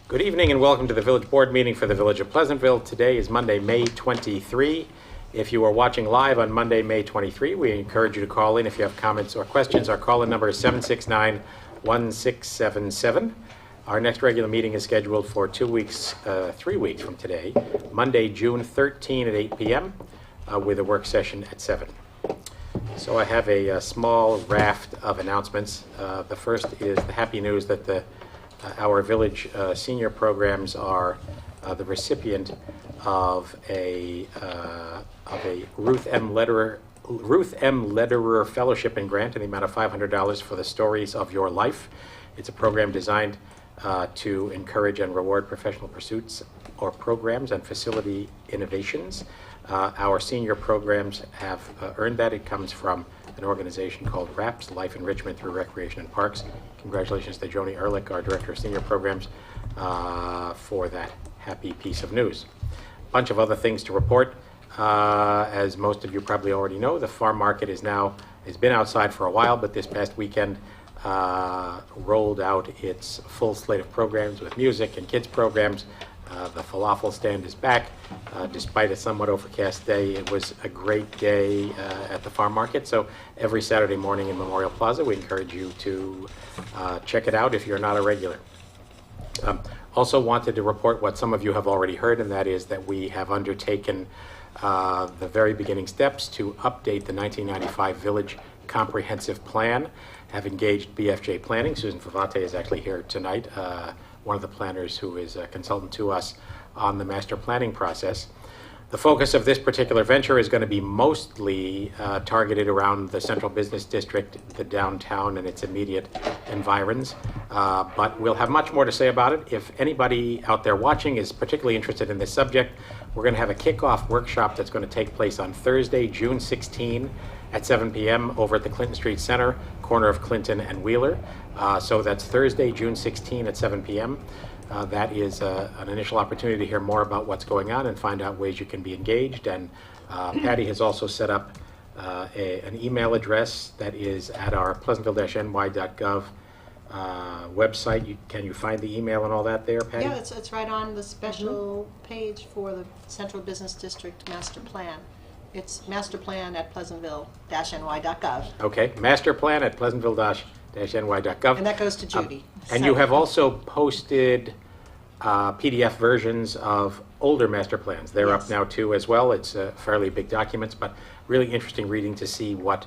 Good evening and welcome to the Village Board meeting for the Village of Pleasantville. Today is Monday, May 23. If you are watching live on Monday, May 23, we encourage you to call in if you have comments or questions. Our call-in number is 769-1677. Our next regular meeting is scheduled for 3 weeks from today, Monday, June 13 at 8 p.m. With a work session at 7. So I have a small raft of announcements. The first is the happy news that our village senior programs are the recipient of a Ruth M. Lederer Fellowship and Grant in the amount of $500 for the Stories of Your Life. It's a program designed to encourage and reward professional pursuits or programs and facility innovations. Our senior programs have earned that. It comes from an organization called RAPS, Life Enrichment Through Recreation and Parks. Congratulations to Joni Ehrlich, our Director of Senior Programs, for that happy piece of news. A bunch of other things to report. As most of you probably already know, the farm market has been outside for a while, but this past weekend rolled out its full slate of programs with music and kids programs. The falafel stand is back. Despite a somewhat overcast day, it was a great day at the farm market. So every Saturday morning in Memorial Plaza, we encourage you to check it out if you're not a regular. Also wanted to report what some of you have already heard, and that is that we have undertaken the very beginning steps to update the 1995 Village Comprehensive Plan. Have engaged BFJ Planning. Susan Favate is actually here tonight, one of the planners who is a consultant to us on the master planning process. The focus of this particular venture is going to be mostly targeted around the central business district, the downtown, and its immediate environs. But we'll have much more to say about it. If anybody out there watching is particularly interested in this subject, we're going to have a kickoff workshop that's going to take place on Thursday, June 16 at 7 p.m. over at the Clinton Street Center, corner of Clinton and Wheeler. So that's Thursday, June 16 at 7 p.m. That is an initial opportunity to hear more about what's going on and find out ways you can be engaged. And Patty has also set up an email address that is at our pleasantville-ny.gov website. Can you find the email and all that there, Patty? Yeah, it's right on the special page for the Central Business District Master Plan. It's masterplan at pleasantville-ny.gov. Okay, masterplan at pleasantville-ny.gov. And that goes to Judy. And you have also posted PDF versions of older master plans. They're up now too as well. It's fairly big documents, but really interesting reading to see what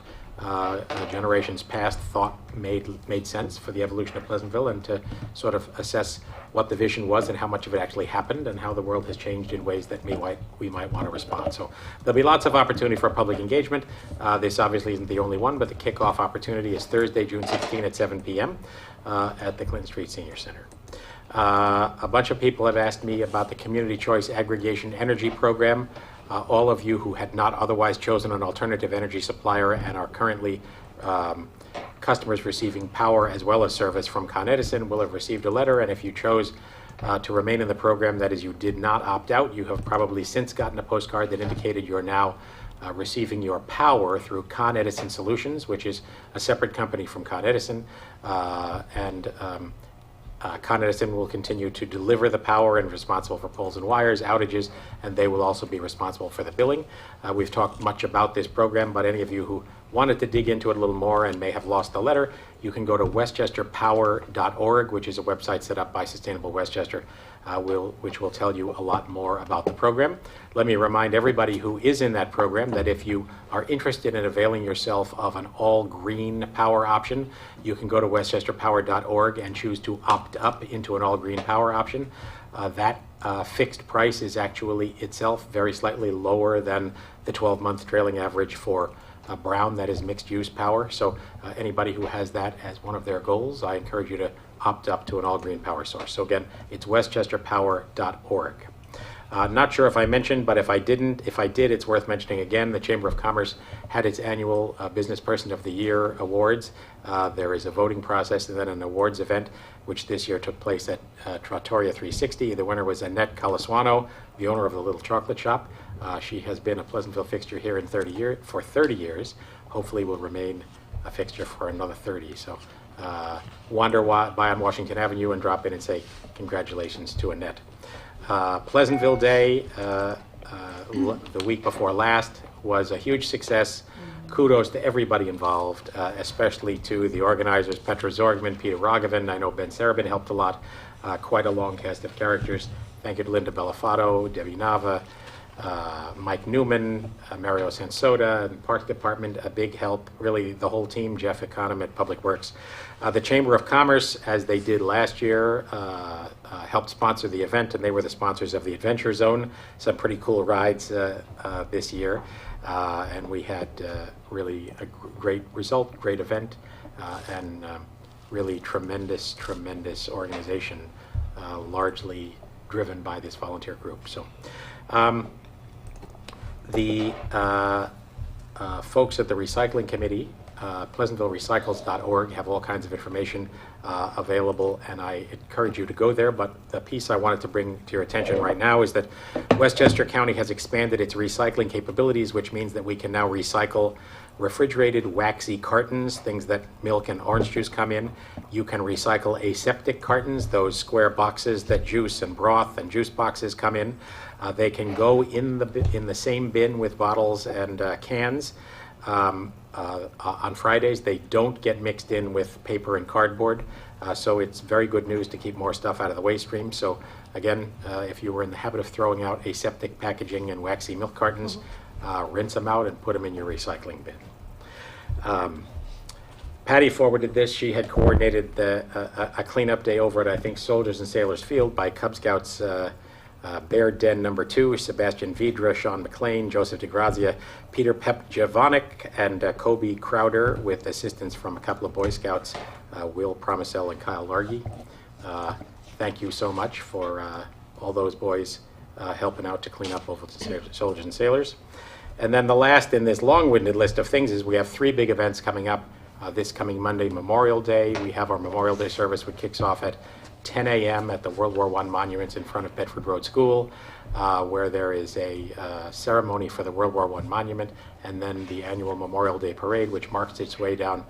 generations past thought made sense for the evolution of Pleasantville, and to sort of assess what the vision was and how much of it actually happened and how the world has changed in ways that we might want to respond. So there'll be lots of opportunity for public engagement. This obviously isn't the only one, but the kickoff opportunity is Thursday, June 16 at 7 p.m. At the Clinton Street Senior Center. A bunch of people have asked me about the Community Choice Aggregation Energy Program. All of you who had not otherwise chosen an alternative energy supplier and are currently customers receiving power as well as service from Con Edison will have received a letter, and if you chose to remain in the program, that is, you did not opt out, you have probably since gotten a postcard that indicated you're now receiving your power through Con Edison Solutions, which is a separate company from Con Edison, Con Edison will continue to deliver the power and responsible for poles and wires, outages, and they will also be responsible for the billing. We've talked much about this program, but any of you who wanted to dig into it a little more and may have lost the letter, you can go to westchesterpower.org, which is a website set up by Sustainable Westchester, which will tell you a lot more about the program. Let me remind everybody who is in that program that if you are interested in availing yourself of an all-green power option, you can go to westchesterpower.org and choose to opt up into an all-green power option. That fixed price is actually itself very slightly lower than the 12-month trailing average for brown, that is mixed-use power. So anybody who has that as one of their goals, I encourage you to opt up to an all-green power source. So again, it's westchesterpower.org. Not sure if I mentioned, but if I did, it's worth mentioning again. The Chamber of Commerce had its annual Business Person of the Year awards. There is a voting process and then an awards event, which this year took place at Trattoria 360. The winner was Annette Calaswano, the owner of the Little Chocolate Shop. She has been a Pleasantville fixture here for 30 years. Hopefully will remain a fixture for another 30. So wander by on Washington Avenue and drop in and say congratulations to Annette. Pleasantville Day, the week before last, was a huge success. Kudos to everybody involved, especially to the organizers, Petra Zorgman, Peter Raghavan. I know Ben Sarabin helped a lot. Quite a long cast of characters. Thank you to Linda Bellafato, Debbie Nava, Mike Newman, Mario Sansoda, and Parks Department, a big help. Really, the whole team, Jeff Econom at Public Works. The Chamber of Commerce, as they did last year, helped sponsor the event, and they were the sponsors of the Adventure Zone. Some pretty cool rides this year. And we had really a great result, great event, and really tremendous organization, largely driven by this volunteer group. So the folks at the Recycling Committee, PleasantvilleRecycles.org, have all kinds of information available, and I encourage you to go there. But the piece I wanted to bring to your attention right now is that Westchester County has expanded its recycling capabilities, which means that we can now recycle refrigerated waxy cartons, things that milk and orange juice come in. You can recycle aseptic cartons, those square boxes that juice and broth and juice boxes come in. They can go in the same bin with bottles and cans. On Fridays, they don't get mixed in with paper and cardboard, so it's very good news to keep more stuff out of the waste stream. So again, if you were in the habit of throwing out aseptic packaging and waxy milk cartons, rinse them out and put them in your recycling bin. Patty forwarded this. She had coordinated a cleanup day over at, I think, Soldiers and Sailors Field by Cub Scouts Bear Den number 2, Sebastian Vidra, Sean McLean, Joseph DeGrazia, Peter Pepjavonik, and Kobe Crowder, with assistance from a couple of Boy Scouts, Will Promisel and Kyle Largy. Thank you so much for all those boys helping out to clean up over the Soldiers and Sailors. And then the last in this long-winded list of things is we have 3 big events coming up. This coming Monday, Memorial Day. We have our Memorial Day service, which kicks off at 10 a.m. at the World War I monuments in front of Bedford Road School, where there is a ceremony for the World War I monument, and then the annual Memorial Day Parade, which marks its way down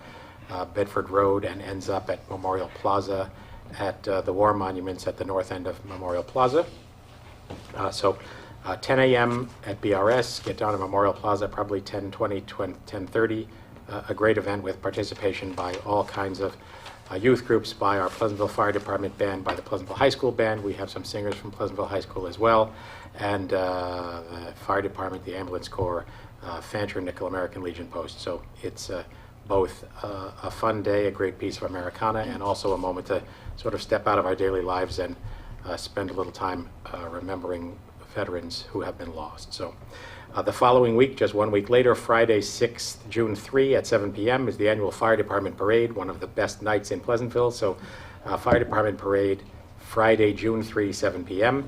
Bedford Road and ends up at Memorial Plaza at the war monuments at the north end of Memorial Plaza. So 10 a.m. at BRS, get down to Memorial Plaza, probably 10:20, 10:30. A great event with participation by all kinds of youth groups, by our Pleasantville Fire Department band, by the Pleasantville High School band. We have some singers from Pleasantville High School as well, and the Fire Department, the Ambulance Corps, Fancher Nickel American Legion Post. So it's both a fun day, a great piece of Americana, and also a moment to sort of step out of our daily lives and spend a little time remembering veterans who have been lost. So the following week, just 1 week later, Friday, 6th June 3 at 7 p.m. is the annual Fire Department Parade, one of the best nights in Pleasantville. So Fire Department Parade, Friday, June 3, 7 p.m.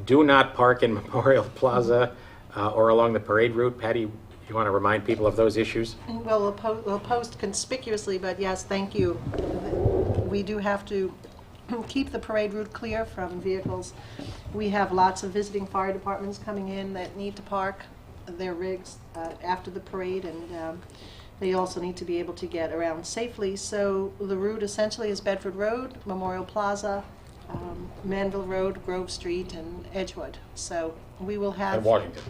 Do not park in Memorial Plaza or along the parade route. Patty, you want to remind people of those issues? Well, we'll post conspicuously, but yes, thank you. We do have to keep the parade route clear from vehicles. We have lots of visiting fire departments coming in that need to park their rigs after the parade, and they also need to be able to get around safely. So the route essentially is Bedford Road, Memorial Plaza, Manville Road, Grove Street, and Edgewood. So we will have... And Washington.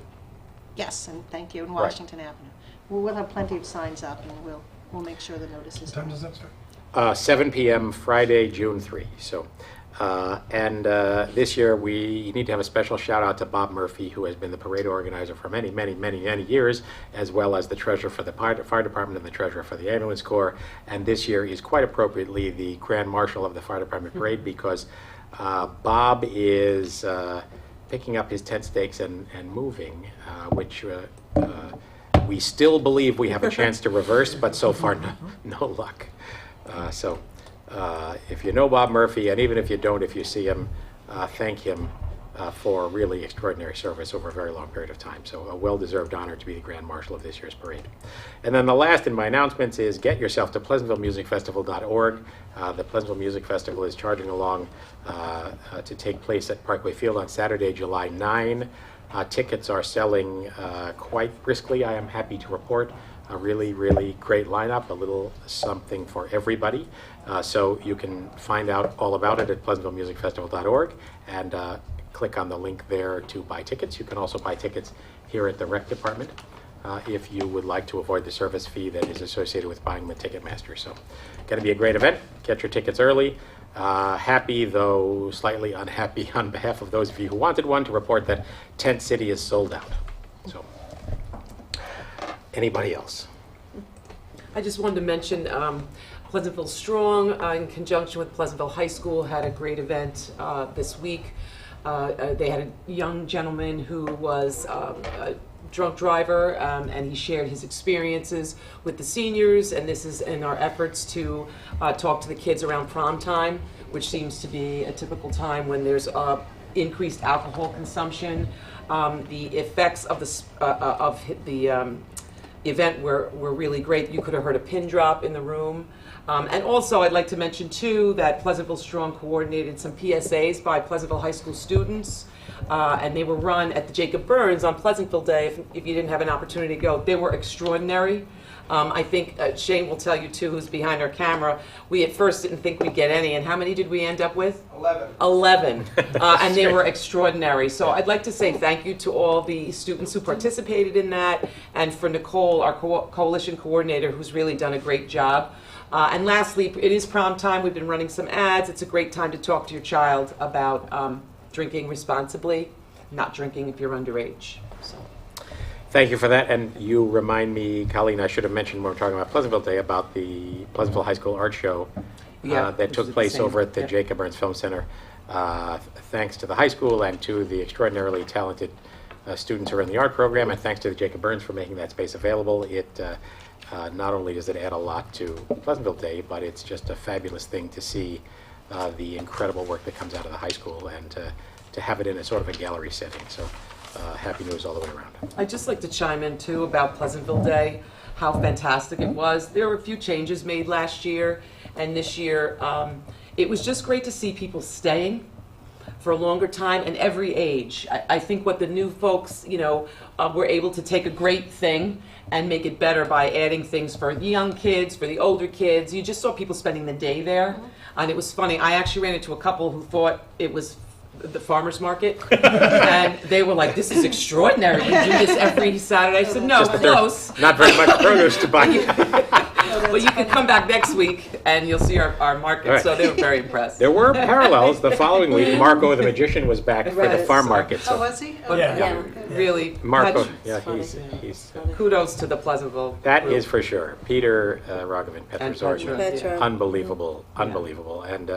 Yes, and thank you, and Right. Washington Avenue. We'll have plenty of signs up, and we'll make sure the notice is... What time does that start? 7 p.m. Friday, June 3. So, this year we need to have a special shout out to Bob Murphy, who has been the parade organizer for many, many, many, many years, as well as the treasurer for the fire department and the treasurer for the ambulance corps. And this year is quite appropriately the grand marshal of the fire department parade, because Bob is picking up his tent stakes and moving, which we still believe we have a chance to reverse, but so far no luck. So if you know Bob Murphy, and even if you don't, if you see him, thank him for really extraordinary service over a very long period of time. So a well-deserved honor to be the Grand Marshal of this year's parade. And then the last in my announcements is get yourself to PleasantvilleMusicFestival.org. The Pleasantville Music Festival is charging along to take place at Parkway Field on Saturday, July 9. Tickets are selling quite briskly, I am happy to report. a really, really great lineup, a little something for everybody. So you can find out all about it at pleasantvillemusicfestival.org and click on the link there to buy tickets. You can also buy tickets here at the rec department if you would like to avoid the service fee that is associated with buying the Ticketmaster. So going to be a great event. Get your tickets early. Happy, though slightly unhappy on behalf of those of you who wanted one, to report that Tent City is sold out. So, anybody else? I just wanted to mention Pleasantville Strong, in conjunction with Pleasantville High School, had a great event this week. They had a young gentleman who was a drunk driver, and he shared his experiences with the seniors, and this is in our efforts to talk to the kids around prom time, which seems to be a typical time when there's increased alcohol consumption. The effects of the event were really great. You could have heard a pin drop in the room. And also, I'd like to mention, too, that Pleasantville Strong coordinated some PSAs by Pleasantville High School students, and they were run at the Jacob Burns on Pleasantville Day, if you didn't have an opportunity to go. They were extraordinary. I think Shane will tell you, too, who's behind our camera, we at first didn't think we'd get any, and how many did we end up with? 11. And they were extraordinary. So I'd like to say thank you to all the students who participated in that, and for Nicole, our coalition coordinator, who's really done a great job. And lastly, it is prom time. We've been running some ads. It's a great time to talk to your child about drinking responsibly, not drinking if you're underage. So. Thank you for that. And you remind me, Colleen, I should have mentioned when we were talking about Pleasantville Day about the Pleasantville High School Art Show that took place over at the Jacob Burns Film Center. Thanks to the high school and to the extraordinarily talented students who are in the art program, and thanks to the Jacob Burns for making that space available. It not only does it add a lot to Pleasantville Day, but it's just a fabulous thing to see the incredible work that comes out of the high school, and to have it in a sort of a gallery setting. So happy news all the way around. I'd just like to chime in, too, about Pleasantville Day, how fantastic it was. There were a few changes made last year, and this year it was just great to see people staying for a longer time, and every age. I think what the new folks, were able to take a great thing and make it better by adding things for the young kids, for the older kids. You just saw people spending the day there, and it was funny. I actually ran into a couple who thought it was the farmer's market, and they were like, "This is extraordinary. You do this every Saturday." I said, "No, Just that close." there's not very much produce to buy. But you can come back next week, and you'll see our market. Right. So they were very impressed. There were parallels. The following week, Marco the Magician was back for the farm market. Oh, was he? But Okay. really, Marco, much- yeah, he's kudos to the Pleasantville that group. is for sure. Peter Rogovan, And Petra Petra. unbelievable, unbelievable. And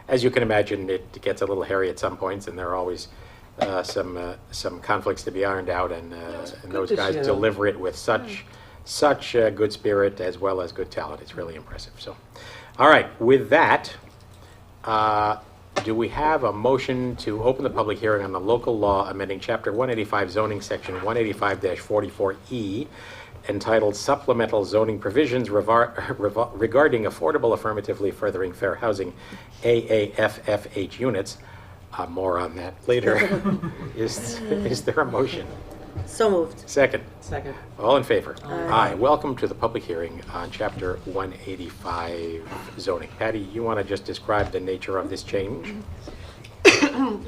as you can imagine, it gets a little hairy at some points, and there are always some conflicts to be ironed out, and those to guys show. deliver it with such good spirit as well as good talent. It's really impressive. So, all right, with that, do we have a motion to open the public hearing on the local law amending Chapter 185 zoning section 185-44E, entitled Supplemental Zoning Provisions Regarding Affordable Affirmatively Furthering Fair Housing, AAFFH units? More on that later. Is there a motion? So moved. Second. Second. All in favor? Aye. Welcome to the public hearing on Chapter 185 zoning. Patty, you want to just describe the nature of this change?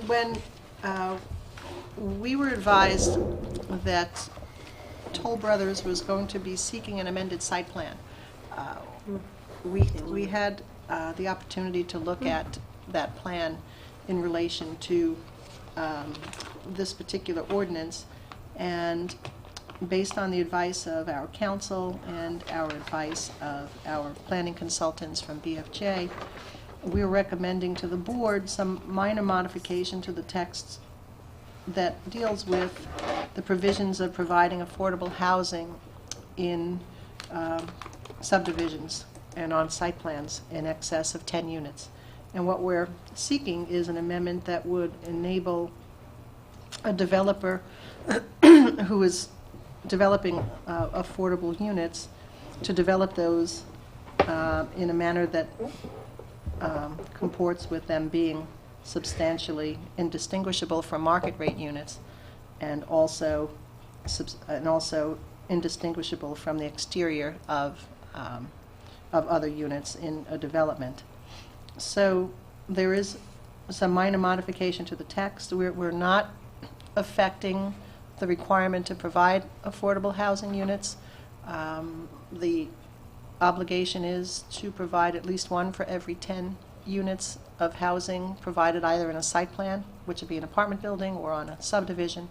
When we were advised that Toll Brothers was going to be seeking an amended site plan, we had the opportunity to look at that plan in relation to this particular ordinance, and based on the advice of our counsel and our advice of our planning consultants from BFJ, we're recommending to the board some minor modification to the text that deals with the provisions of providing affordable housing in subdivisions and on site plans in excess of 10 units. And what we're seeking is an amendment that would enable a developer who is developing affordable units to develop those in a manner that comports with them being substantially indistinguishable from market rate units, and also indistinguishable from the exterior of other units in a development. So there is some minor modification to the text. We're not affecting the requirement to provide affordable housing units. The obligation is to provide at least one for every 10 units of housing provided either in a site plan, which would be an apartment building, or on a subdivision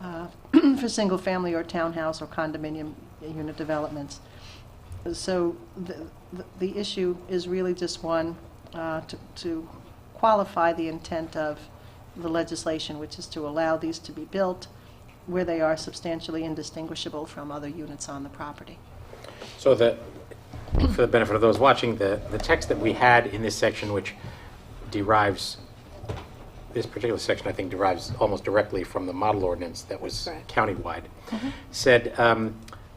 for single-family or townhouse or condominium unit developments. So the issue is really just one to qualify the intent of the legislation, which is to allow these to be built where they are substantially indistinguishable from other units on the property. So for the benefit of those watching, the text that we had in this section, which derives, this particular section I think derives almost directly from the model ordinance that was countywide, said,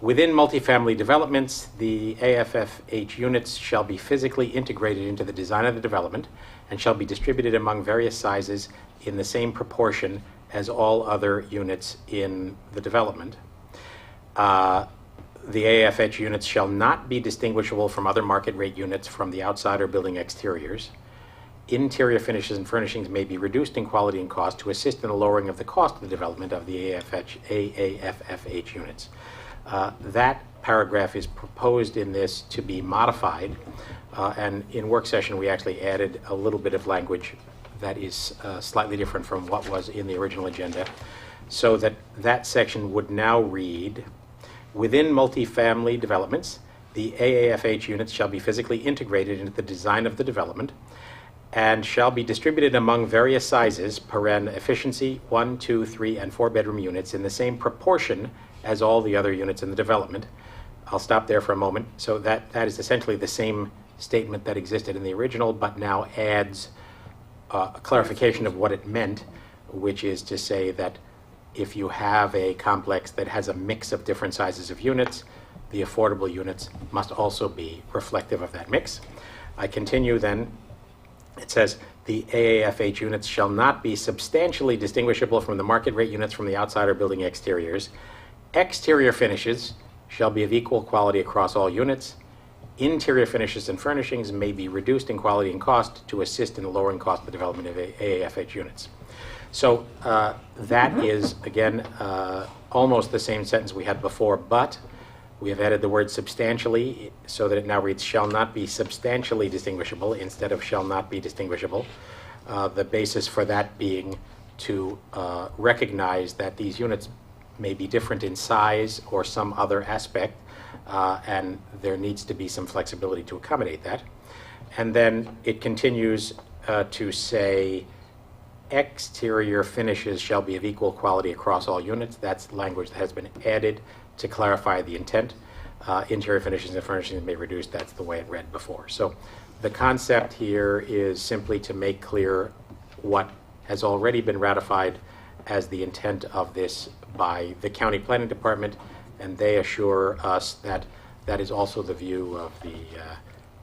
within multifamily developments, the AFFH units shall be physically integrated into the design of the development and shall be distributed among various sizes in the same proportion as all other units in the development. The AFH units shall not be distinguishable from other market rate units from the outside or building exteriors. Interior finishes and furnishings may be reduced in quality and cost to assist in the lowering of the cost of the development of the AAFFH units. That paragraph is proposed in this to be modified, and in work session we actually added a little bit of language that is slightly different from what was in the original agenda, so that that section would now read, within multifamily developments, the AAFH units shall be physically integrated into the design of the development and shall be distributed among various sizes, paren efficiency, 1, 2, 3, and 4 bedroom units in the same proportion as all the other units in the development. I'll stop there for a moment. So that is essentially the same statement that existed in the original, but now adds a clarification of what it meant, which is to say that if you have a complex that has a mix of different sizes of units, the affordable units must also be reflective of that mix. I continue then. It says, the AAFH units shall not be substantially distinguishable from the market rate units from the outside or building exteriors. Exterior finishes shall be of equal quality across all units. Interior finishes and furnishings may be reduced in quality and cost to assist in the lowering cost of the development of AAFH units. So that is, again, almost the same sentence we had before, but we have added the word substantially so that it now reads shall not be substantially distinguishable instead of shall not be distinguishable. The basis for that being to recognize that these units may be different in size or some other aspect, and there needs to be some flexibility to accommodate that. And then it continues to say exterior finishes shall be of equal quality across all units. That's language that has been added to clarify the intent. Interior finishes and furnishings may be reduced. That's the way it read before. So the concept here is simply to make clear what has already been ratified as the intent of this by the County Planning Department, and they assure us that that is also the view of the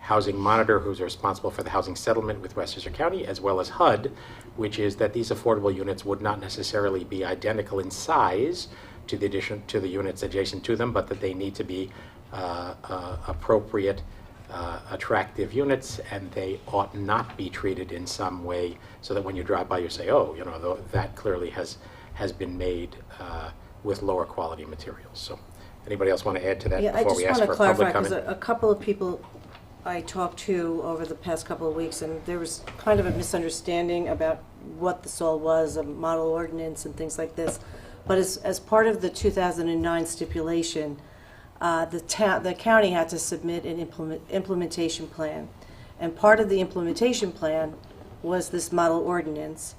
Housing Monitor, who's responsible for the housing settlement with Westchester County, as well as HUD, which is that these affordable units would not necessarily be identical in size to the units adjacent to them, but that they need to be appropriate, attractive units, and they ought not be treated in some way so that when you drive by you say, oh, you know, that clearly has been made with lower quality materials. So anybody else want to add to that before we ask for public comment? Yeah, I just want to clarify, because a couple of people I talked to over the past couple of weeks, and there was kind of a misunderstanding about what this all was, a model ordinance and things like this. But as part of the 2009 stipulation, the county had to submit an implementation plan. And part of the implementation plan was this model ordinance.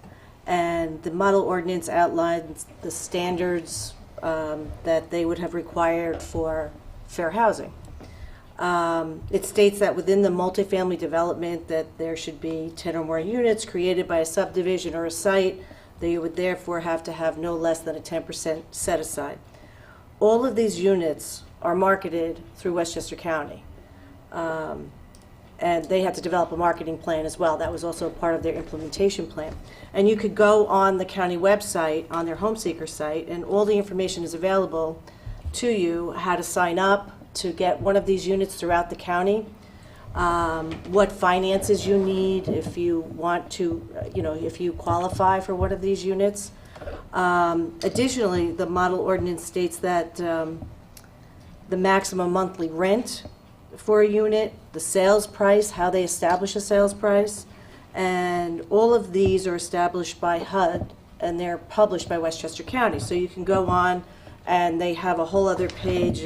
And the model ordinance outlines the standards that they would have required for fair housing. It states that within the multifamily development that there should be 10 or more units created by a subdivision or a site. They would therefore have to have no less than a 10% set aside. All of these units are marketed through Westchester County. And they had to develop a marketing plan as well. That was also part of their implementation plan. And you could go on the county website, on their home seeker site, and all the information is available to you how to sign up to get one of these units throughout the county, what finances you need if you want to, if you qualify for one of these units. Additionally, the model ordinance states that the maximum monthly rent for a unit, the sales price, how they establish a sales price, and all of these are established by HUD, and they're published by Westchester County. So you can go on, and they have a whole other page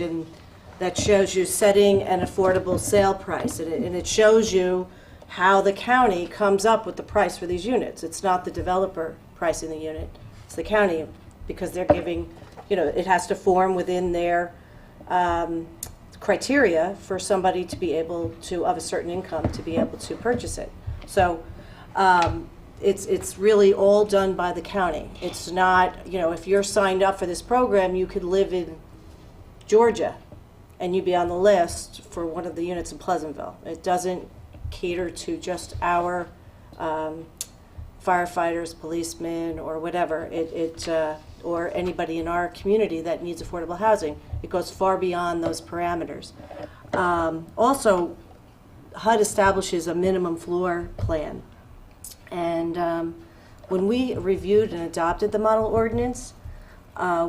that shows you setting an affordable sale price, and it shows you how the county comes up with the price for these units. It's not the developer pricing the unit, it's the county, because they're giving, it has to form within their criteria for somebody to be able to, of a certain income, to be able to purchase it. So it's really all done by the county. It's not, if you're signed up for this program, you could live in Georgia and you'd be on the list for one of the units in Pleasantville. It doesn't cater to just our firefighters, policemen, or whatever. Or anybody in our community that needs affordable housing. It goes far beyond those parameters. Also, HUD establishes a minimum floor plan. And when we reviewed and adopted the model ordinance,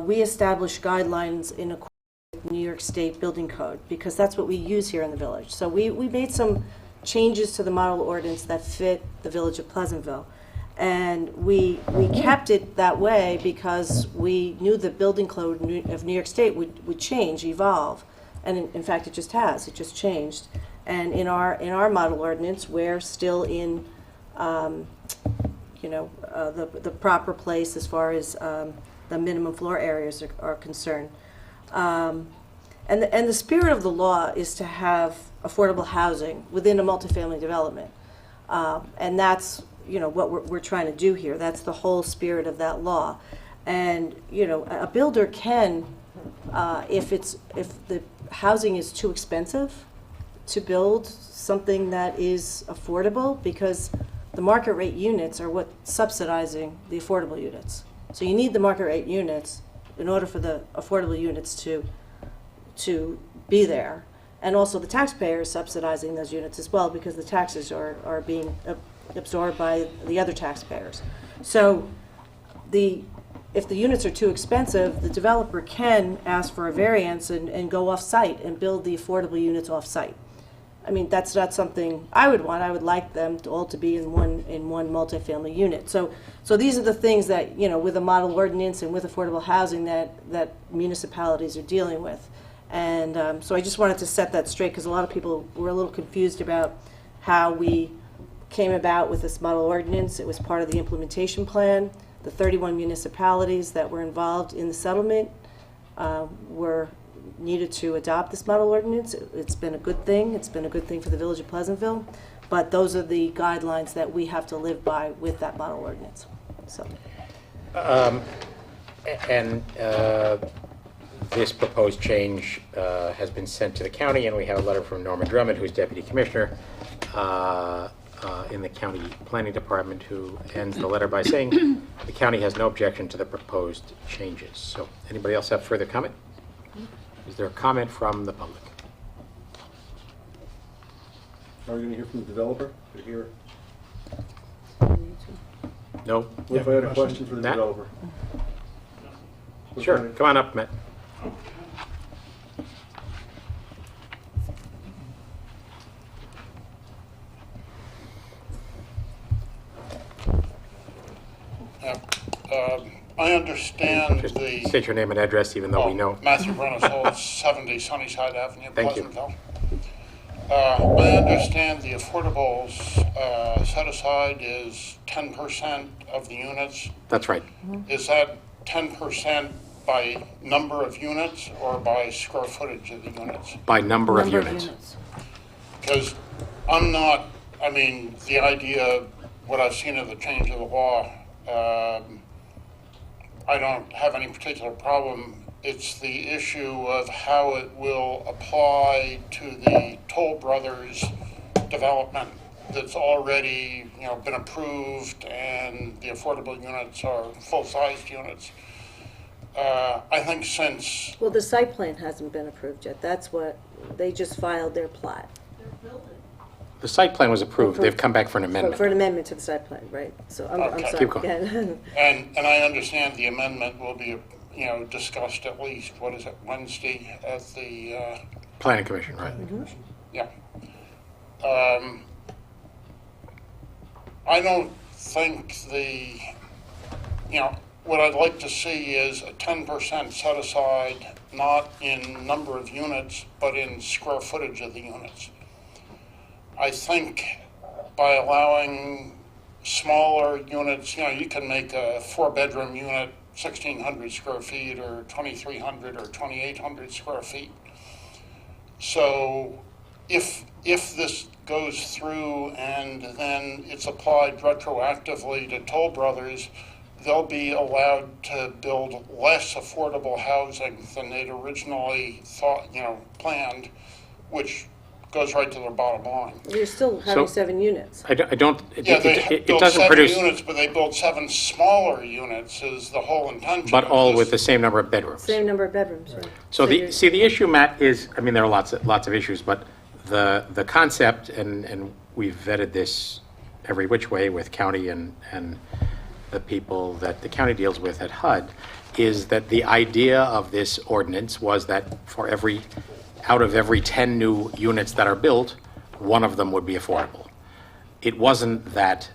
we established guidelines in accordance with New York State Building Code, because that's what we use here in the village. So we made some changes to the model ordinance that fit the village of Pleasantville. And we kept it that way because we knew the building code of New York State would change, evolve. And in fact, it just has. It just changed. And in our model ordinance, we're still in the proper place as far as the minimum floor areas are concerned. And the spirit of the law is to have affordable housing within a multifamily development. And that's what we're trying to do here. That's the whole spirit of that law. And a builder can, if the housing is too expensive to build something that is affordable, because the market rate units are what's subsidizing the affordable units. So you need the market rate units in order for the affordable units to be there. And also the taxpayer is subsidizing those units as well, because the taxes are being absorbed by the other taxpayers. So if the units are too expensive, the developer can ask for a variance and go off-site and build the affordable units off-site. I mean, that's not something I would want. I would like them to all to be in one multifamily unit. So these are the things that, with a model ordinance and with affordable housing that municipalities are dealing with. And so I just wanted to set that straight, because a lot of people were a little confused about how we came about with this model ordinance. It was part of the implementation plan. The 31 municipalities that were involved in the settlement were needed to adopt this model ordinance. It's been a good thing. It's been a good thing for the village of Pleasantville. But those are the guidelines that we have to live by with that model ordinance. So. This proposed change has been sent to the county, and we have a letter from Norman Drummond, who's Deputy Commissioner in the County Planning Department, who ends the letter by saying the county has no objection to the proposed changes. So anybody else have further comment? Is there a comment from the public? Are we going to hear from the developer? Did you hear? No? What if I had a question for the Matt? developer? Sure, come on up, Matt. I understand Just the... state your name and address, even though we know. Matthew Renaissance, 70 Sunnyside Avenue, Thank you. Pleasantville. I understand the affordables set aside is 10% of the units. That's right. Is that 10% by number of units or by square footage of the units? By number of units. Because the idea, what I've seen of the change of the law, I don't have any particular problem. It's the issue of how it will apply to the Toll Brothers development that's already, been approved, and the affordable units are full-sized units. I think since, Well, the site plan hasn't been approved yet. That's what, they just filed their plat. The site plan was approved. They've come back for an For amendment. an amendment to the site plan, right? So I'm Okay. sorry. Keep going. again. and I understand the amendment will be, discussed at least, what is it, Wednesday at the, Planning Commission, right. yeah. I don't think what I'd like to see is a 10% set aside, not in number of units, but in square footage of the units. I think by allowing smaller units, you can make a 4-bedroom unit 1,600 square feet or 2,300 or 2,800 square feet. So if this goes through and then it's applied retroactively to Toll Brothers, they'll be allowed to build less affordable housing than they'd originally thought, planned, which goes right to their bottom line. You're still having So- 7 units. I don't, Yeah, they it build doesn't 7 produce, units, but they build 7 smaller units is the whole intention. but of all this. with the same number of bedrooms. Same number of bedrooms, right? So you're- the issue, Matt, is, I mean, there are lots of issues, but the concept, and we've vetted this every which way with county and the people that the county deals with at HUD, is that the idea of this ordinance was that out of every 10 new units that are built, one of them would be affordable. It wasn't that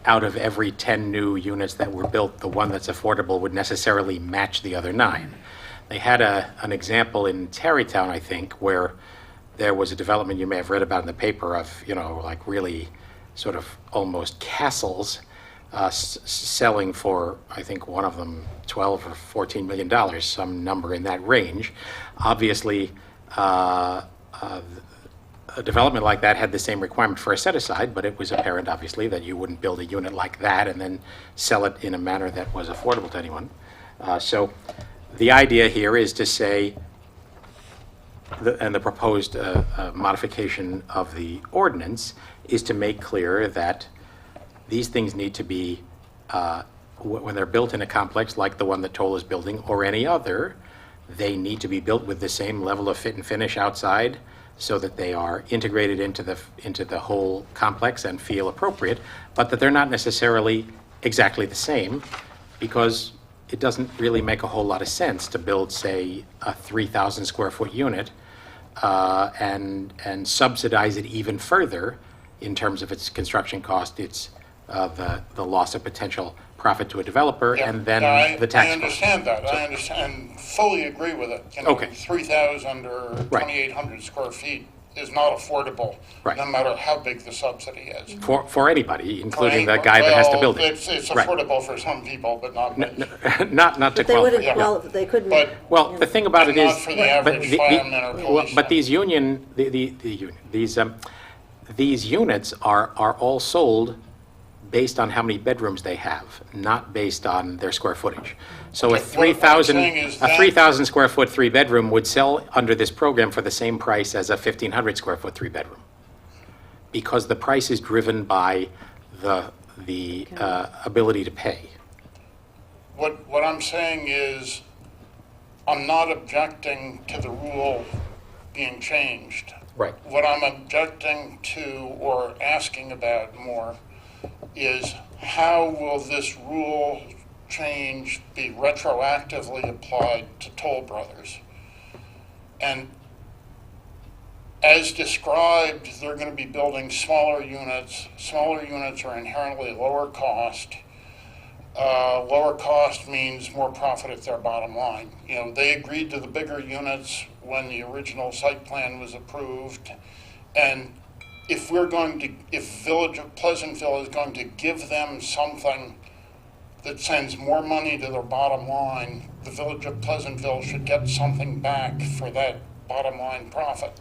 out of every 10 new units that were built, the one that's affordable would necessarily match the other 9. They had an example in Tarrytown, I think, where there was a development you may have read about in the paper of, like really sort of almost castles selling for, I think one of them, $12 or $14 million, some number in that range. Obviously, a development like that had the same requirement for a set-aside, but it was apparent, obviously, that you wouldn't build a unit like that and then sell it in a manner that was affordable to anyone. So the idea here is to say, and the proposed modification of the ordinance is to make clear that these things need to be, when they're built in a complex like the one that Toll is building or any other, they need to be built with the same level of fit and finish outside so that they are integrated into the whole complex and feel appropriate, but that they're not necessarily exactly the same, because it doesn't really make a whole lot of sense to build, say, a 3,000 square foot unit and subsidize it even further in terms of its construction cost, its the loss of potential profit to a developer, Yeah, and then yeah, the tax cost. I understand that. I understand, fully agree with it. Okay. 3,000 or 2,800 square feet is not affordable, Right. no matter how big the subsidy is. For anybody, including the guy that has to build it. It's Right. affordable for some people, but not me. Not to But they qualify. wouldn't Yeah. qualify, they couldn't. But- Well, the thing about But it not is, for the average fireman or policeman. but these these units are all sold based on how many bedrooms they have, not based on their square footage. So a Okay, what I'm 3,000 saying is that- 3,000 square foot 3-bedroom would sell under this program for the same price as a 1,500 square foot 3-bedroom, because the price is driven by the ability to pay. What I'm saying is, I'm not objecting to the rule being changed. Right. What I'm objecting to or asking about more is how will this rule change be retroactively applied to Toll Brothers? And as described, they're going to be building smaller units. Smaller units are inherently lower cost. Lower cost means more profit at their bottom line. They agreed to the bigger units when the original site plan was approved. And if Village of Pleasantville is going to give them something that sends more money to their bottom line, the Village of Pleasantville should get something back for that bottom line profit.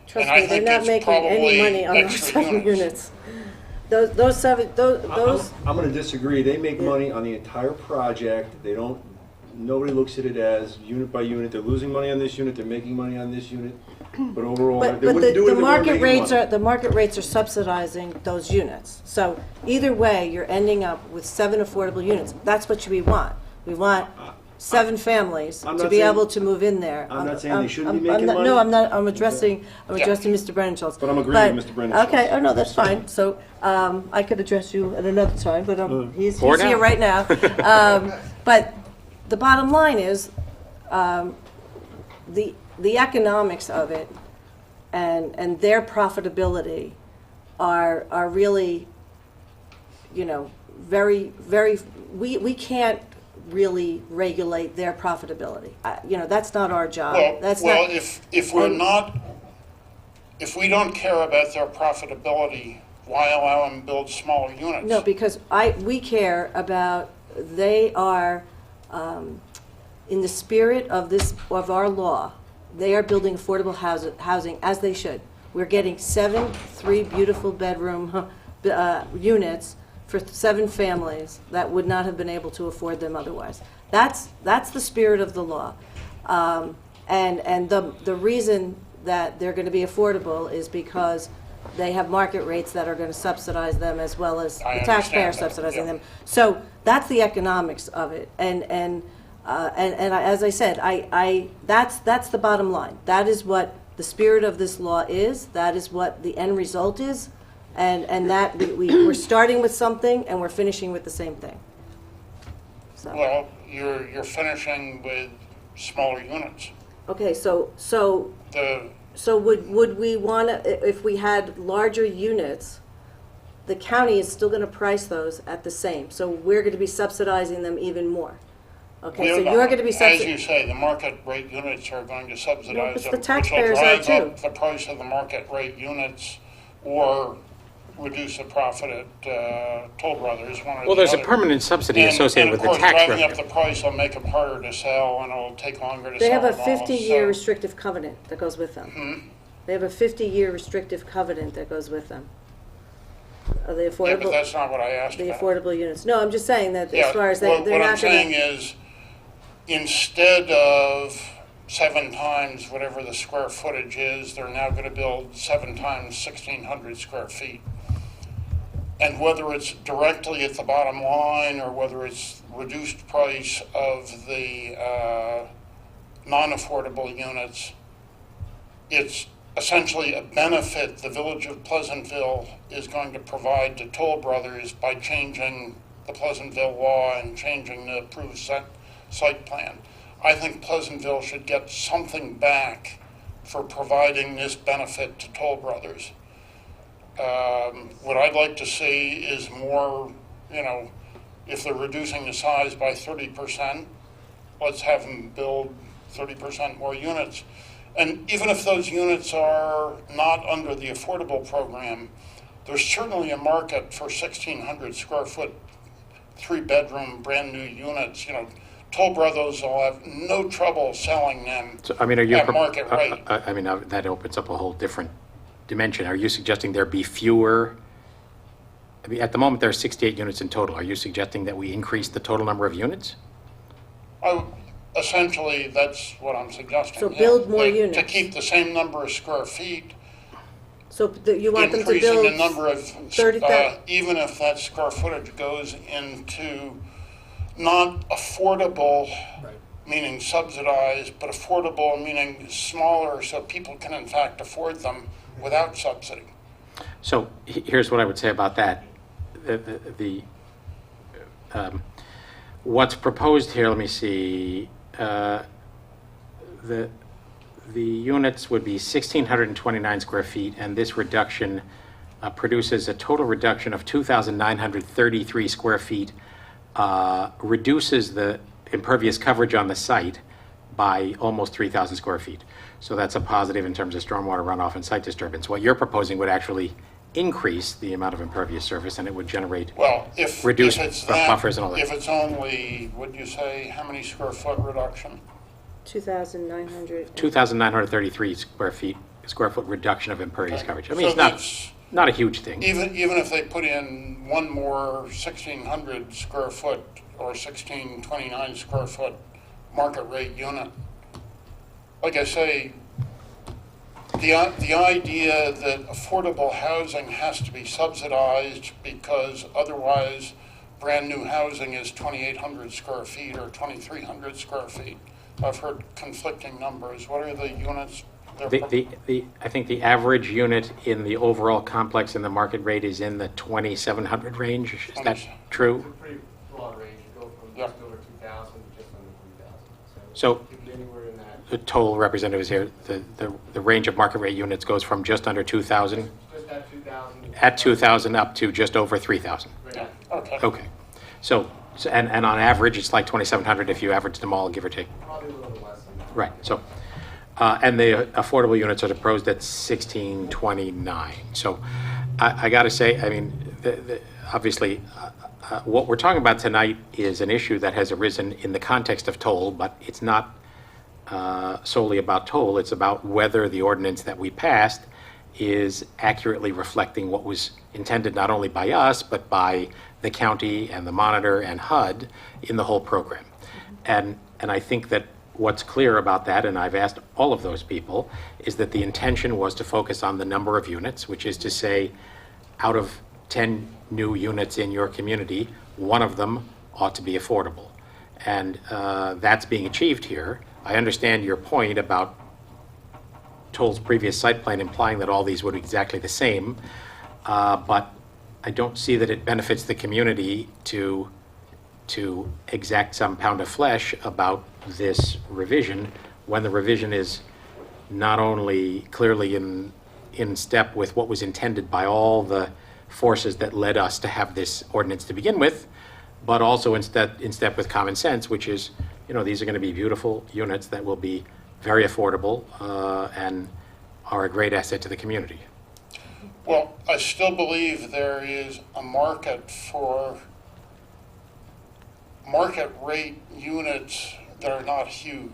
Trust And I me, they're think not it's making any probably money on those extra 7 units. units. Those 7, those, I'm gonna disagree. They make money on the entire project. Nobody looks at it as unit by unit. They're losing money on this unit, they're making money on this unit. But overall, but they wouldn't do it the if they weren't market making rates money. are, the market rates are subsidizing those units. So either way, you're ending up with 7 affordable units. That's what we want. We want 7 families I'm to not be saying- able to move in there. I'm not saying they shouldn't be I'm making not- money. No, I'm not, I'm addressing Mr. Brennan-Schultz. But I'm agreeing with Mr. Brennan-Schultz. Okay, oh, no, that's fine. So, I could address you at another time, but he's Or here now. right now. But the bottom line is, the economics of it and their profitability are really, you know, very, very, we can't really regulate their profitability. You know, that's not our job. Well, That's well, not, if we're not, if we don't care about their profitability, why allow them to build smaller units? no, because we care about, they are, in the spirit of this, of our law, they are building affordable housing as they should. We're getting 7 beautiful bedroom units for 7 families that would not have been able to afford them otherwise. That's the spirit of the law. And the reason that they're going to be affordable is because they have market rates that are going to subsidize them as well as I the taxpayer understand that, subsidizing yeah. them. So that's the economics of it. And as I said, that's the bottom line. That is what the spirit of this law is. That is what the end result is. And that we're starting with something and we're finishing with the same thing. So, Well, you're finishing with smaller units. okay, so The, would we want to, if we had larger units, the county is still going to price those at the same. So we're going to be subsidizing them even more. Okay, so you're going to be as you subsidizing. say, the market rate units are going to subsidize but them, the which taxpayers will are drive too. up the price of the market rate units or reduce the profit at Toll Brothers, one or the other. Well, there's a permanent subsidy associated with the tax And of course, driving revenue. up the price will make them harder to sell, and it'll take longer to They sell have a them all, 50-year so- restrictive covenant that goes with them. Hmm? They have a 50-year restrictive covenant that goes with them. Are they Yeah, but affordable? that's not what I asked The about. affordable units. No, I'm just saying that Yeah, as far as what they're I'm not saying going to. is, instead of 7 times whatever the square footage is, they're now going to build 7 times 1,600 square feet. And whether it's directly at the bottom line or whether it's reduced price of the non-affordable units, it's essentially a benefit the Village of Pleasantville is going to provide to Toll Brothers by changing the Pleasantville law and changing the approved site plan. I think Pleasantville should get something back for providing this benefit to Toll Brothers. What I'd like to see is more, you know, if they're reducing the size by 30%, let's have them build 30% more units. And even if those units are not under the affordable program, there's certainly a market for 1,600 square foot, 3-bedroom, brand new units. You know, Toll Brothers will have no trouble selling them So, I mean, are you? at market rate. I mean, that opens up a whole different dimension. Are you suggesting there be fewer? I mean, at the moment, there are 68 units in total. Are you suggesting that we increase the total number of units? Essentially, that's what I'm suggesting. So yeah. build more To units. keep the same number of square feet, So you want them to increasing build the number of, 30,000. even if that square footage goes into not affordable, meaning subsidized, but affordable, meaning smaller, so people can in fact afford them without subsidy. So here's what I would say about that. What's proposed here, let me see, the units would be 1,629 square feet, and this reduction produces a total reduction of 2,933 square feet, reduces the impervious coverage on the site by almost 3,000 square feet. So that's a positive in terms of stormwater runoff and site disturbance. What you're proposing would actually increase the amount of impervious surface, and it would generate Well, if Reduce it's the that, buffers and all that. if it's only, would you say, how many square foot reduction? 2,900. 2,933 square foot reduction of impervious coverage. I mean, So it's that's- not a huge thing. Even if they put in one more 1,600 square foot or 1,629 square foot market rate unit, like I say, the idea that affordable housing has to be subsidized because otherwise brand-new housing is 2,800 square feet or 2,300 square feet. I've heard conflicting numbers. What are the units? I think the average unit in the overall complex in the market rate is in the 2,700 range. Is that true? Pretty broad range. You go from Yeah. just over 2,000 to just under 3,000. So- it could be anywhere in that. The total representative is here. The range of market rate units goes from just under 2,000 Just at 2,000. at 2,000 up to just over 3,000. Right. Okay. Okay. So and on average, it's like 2,700 if you average them all, give or take. Probably a little less than that. Right. So, and the affordable units are proposed at 1,629. So, I got to say, I mean, obviously, what we're talking about tonight is an issue that has arisen in the context of toll, but it's not solely about toll. It's about whether the ordinance that we passed is accurately reflecting what was intended not only by us, but by the county and the monitor and HUD in the whole program. And I think that what's clear about that, and I've asked all of those people, is that the intention was to focus on the number of units, which is to say, out of 10 new units in your community, one of them ought to be affordable. And that's being achieved here. I understand your point about Toll's previous site plan implying that all these would be exactly the same, but I don't see that it benefits the community to exact some pound of flesh about this revision when the revision is not only clearly in step with what was intended by all the forces that led us to have this ordinance to begin with, but also in step with common sense, which is, you know, these are going to be beautiful units that will be very affordable and are a great asset to the community. Well, I still believe there is a market for market rate units that are not huge.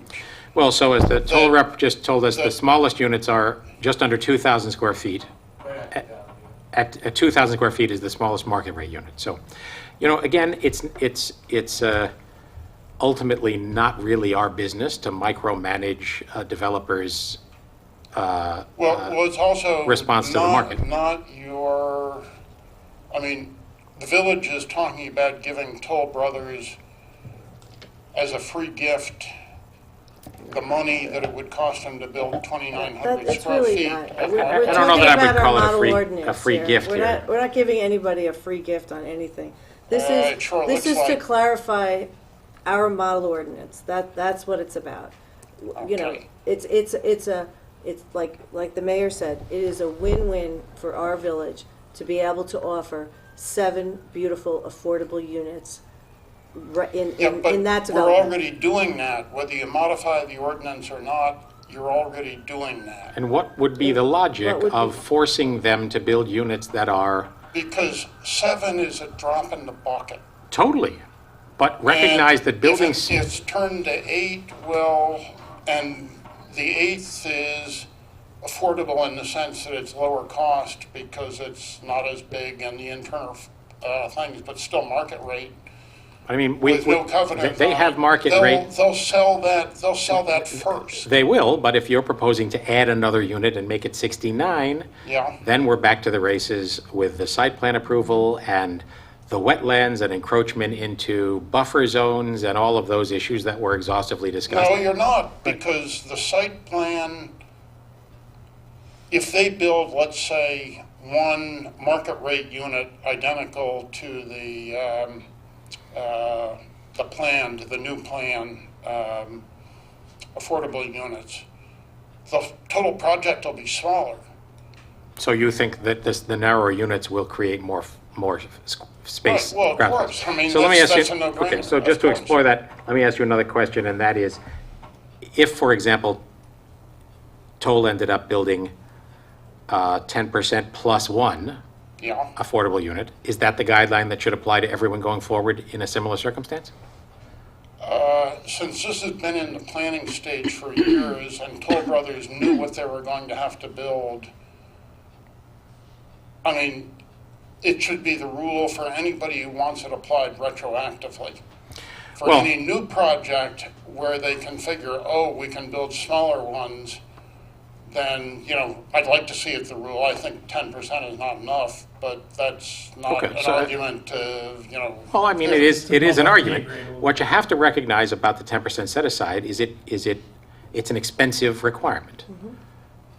Well, so as the toll rep just told us, the the- smallest units are just under 2,000 square feet. Right at 2,000. At 2,000 square feet is the smallest market rate unit. So, you know, again, it's ultimately not really our business to micromanage developers' Well, it's also response to the market. Not your, I mean, the village is talking about giving Toll Brothers as a free gift the money that it would cost them to build 2,900 That's square really feet. not. of We're I don't know talking that I would about our call it model a ordinance free here. gift We're here. We're not giving anybody a free gift on anything. This It sure this looks is to like- clarify our model ordinance. That's what it's about. You know, Okay. it's like the mayor said, it is a win-win for our village to be able to offer 7 beautiful, affordable units in Yeah, but that we're development. already doing that. Whether you modify the ordinance or not, you're already doing that. And what would be the logic What would of be- forcing them to build units that are Because 7 is a drop in the bucket. totally, but recognize And that buildings, if it's turned to 8, well, and the 8th is affordable in the sense that it's lower cost because it's not as big and the internal things, but still market rate. I mean, With no covenant. they on have it. market They'll- rate. They'll sell that first. They will, but if you're proposing to add another unit and make it 69, Yeah. then we're back to the races with the site plan approval and the wetlands and encroachment into buffer zones and all of those issues that were exhaustively discussed. No, you're not, because the site plan, if they build, let's say, one market rate unit identical to the planned, the new plan, affordable units, the total project will be smaller. So you think that the narrower units will create more space? Right, well, of ground course. space. I mean, So let me that's- ask you. that's a no-brainer, Okay, so of just to course. explore that, let me ask you another question, and that is, if, for example, Toll ended up building 10% plus one Yeah. affordable unit, is that the guideline that should apply to everyone going forward in a similar circumstance? Since this has been in the planning stage for years and Toll Brothers knew what they were going to have to build, I mean, it should be the rule for anybody who wants it applied retroactively. For Well- any new project where they can figure, oh, we can build smaller ones, then, I'd like to see it the rule. I think 10% is not enough, but that's not Okay, an so- argument to, Well, I mean, it is an argument. What you have to recognize about the 10% set aside is it's an expensive requirement.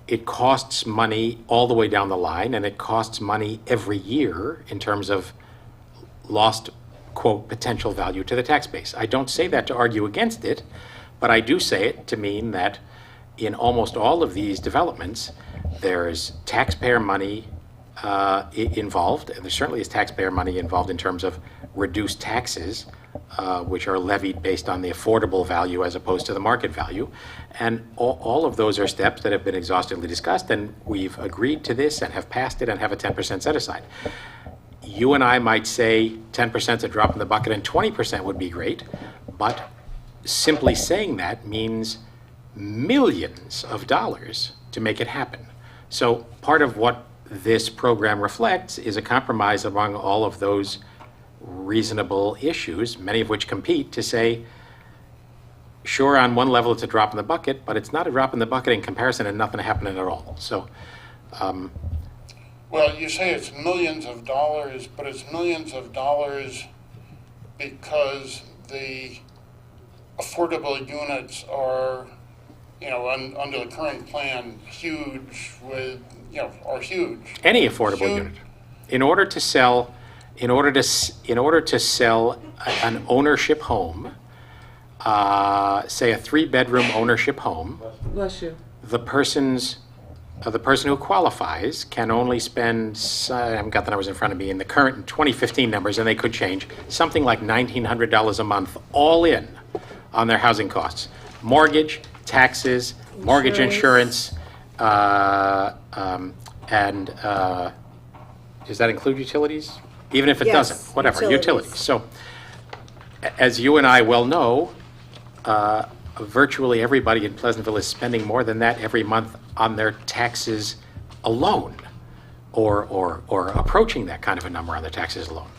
It costs money all the way down the line, and it costs money every year in terms of lost, quote, potential value to the tax base. I don't say that to argue against it, but I do say it to mean that in almost all of these developments, there's taxpayer money involved, and there certainly is taxpayer money involved in terms of reduced taxes, which are levied based on the affordable value as opposed to the market value. And all of those are steps that have been exhaustively discussed, and we've agreed to this and have passed it and have a 10% set aside. You and I might say 10% is a drop in the bucket and 20% would be great, but simply saying that means millions of dollars to make it happen. So part of what this program reflects is a compromise among all of those reasonable issues, many of which compete, to say, sure, on one level it's a drop in the bucket, but it's not a drop in the bucket in comparison and nothing happening at all. So, well, you say it's millions of dollars, but it's millions of dollars because the affordable units are, under the current plan, huge are huge. any affordable Sure. unit, in order to sell an ownership home, say a 3-bedroom ownership home, Bless you. the person who qualifies can only spend, I haven't got the numbers in front of me, in the current 2015 numbers, and they could change, something like $1,900 a month, all in, on their housing costs. Mortgage, taxes, mortgage insurance, and does that include utilities? Even if it Yes, doesn't, whatever, utilities. utilities. So, as you and I well know, virtually everybody in Pleasantville is spending more than that every month on their taxes alone, or approaching that kind of a number on their taxes alone.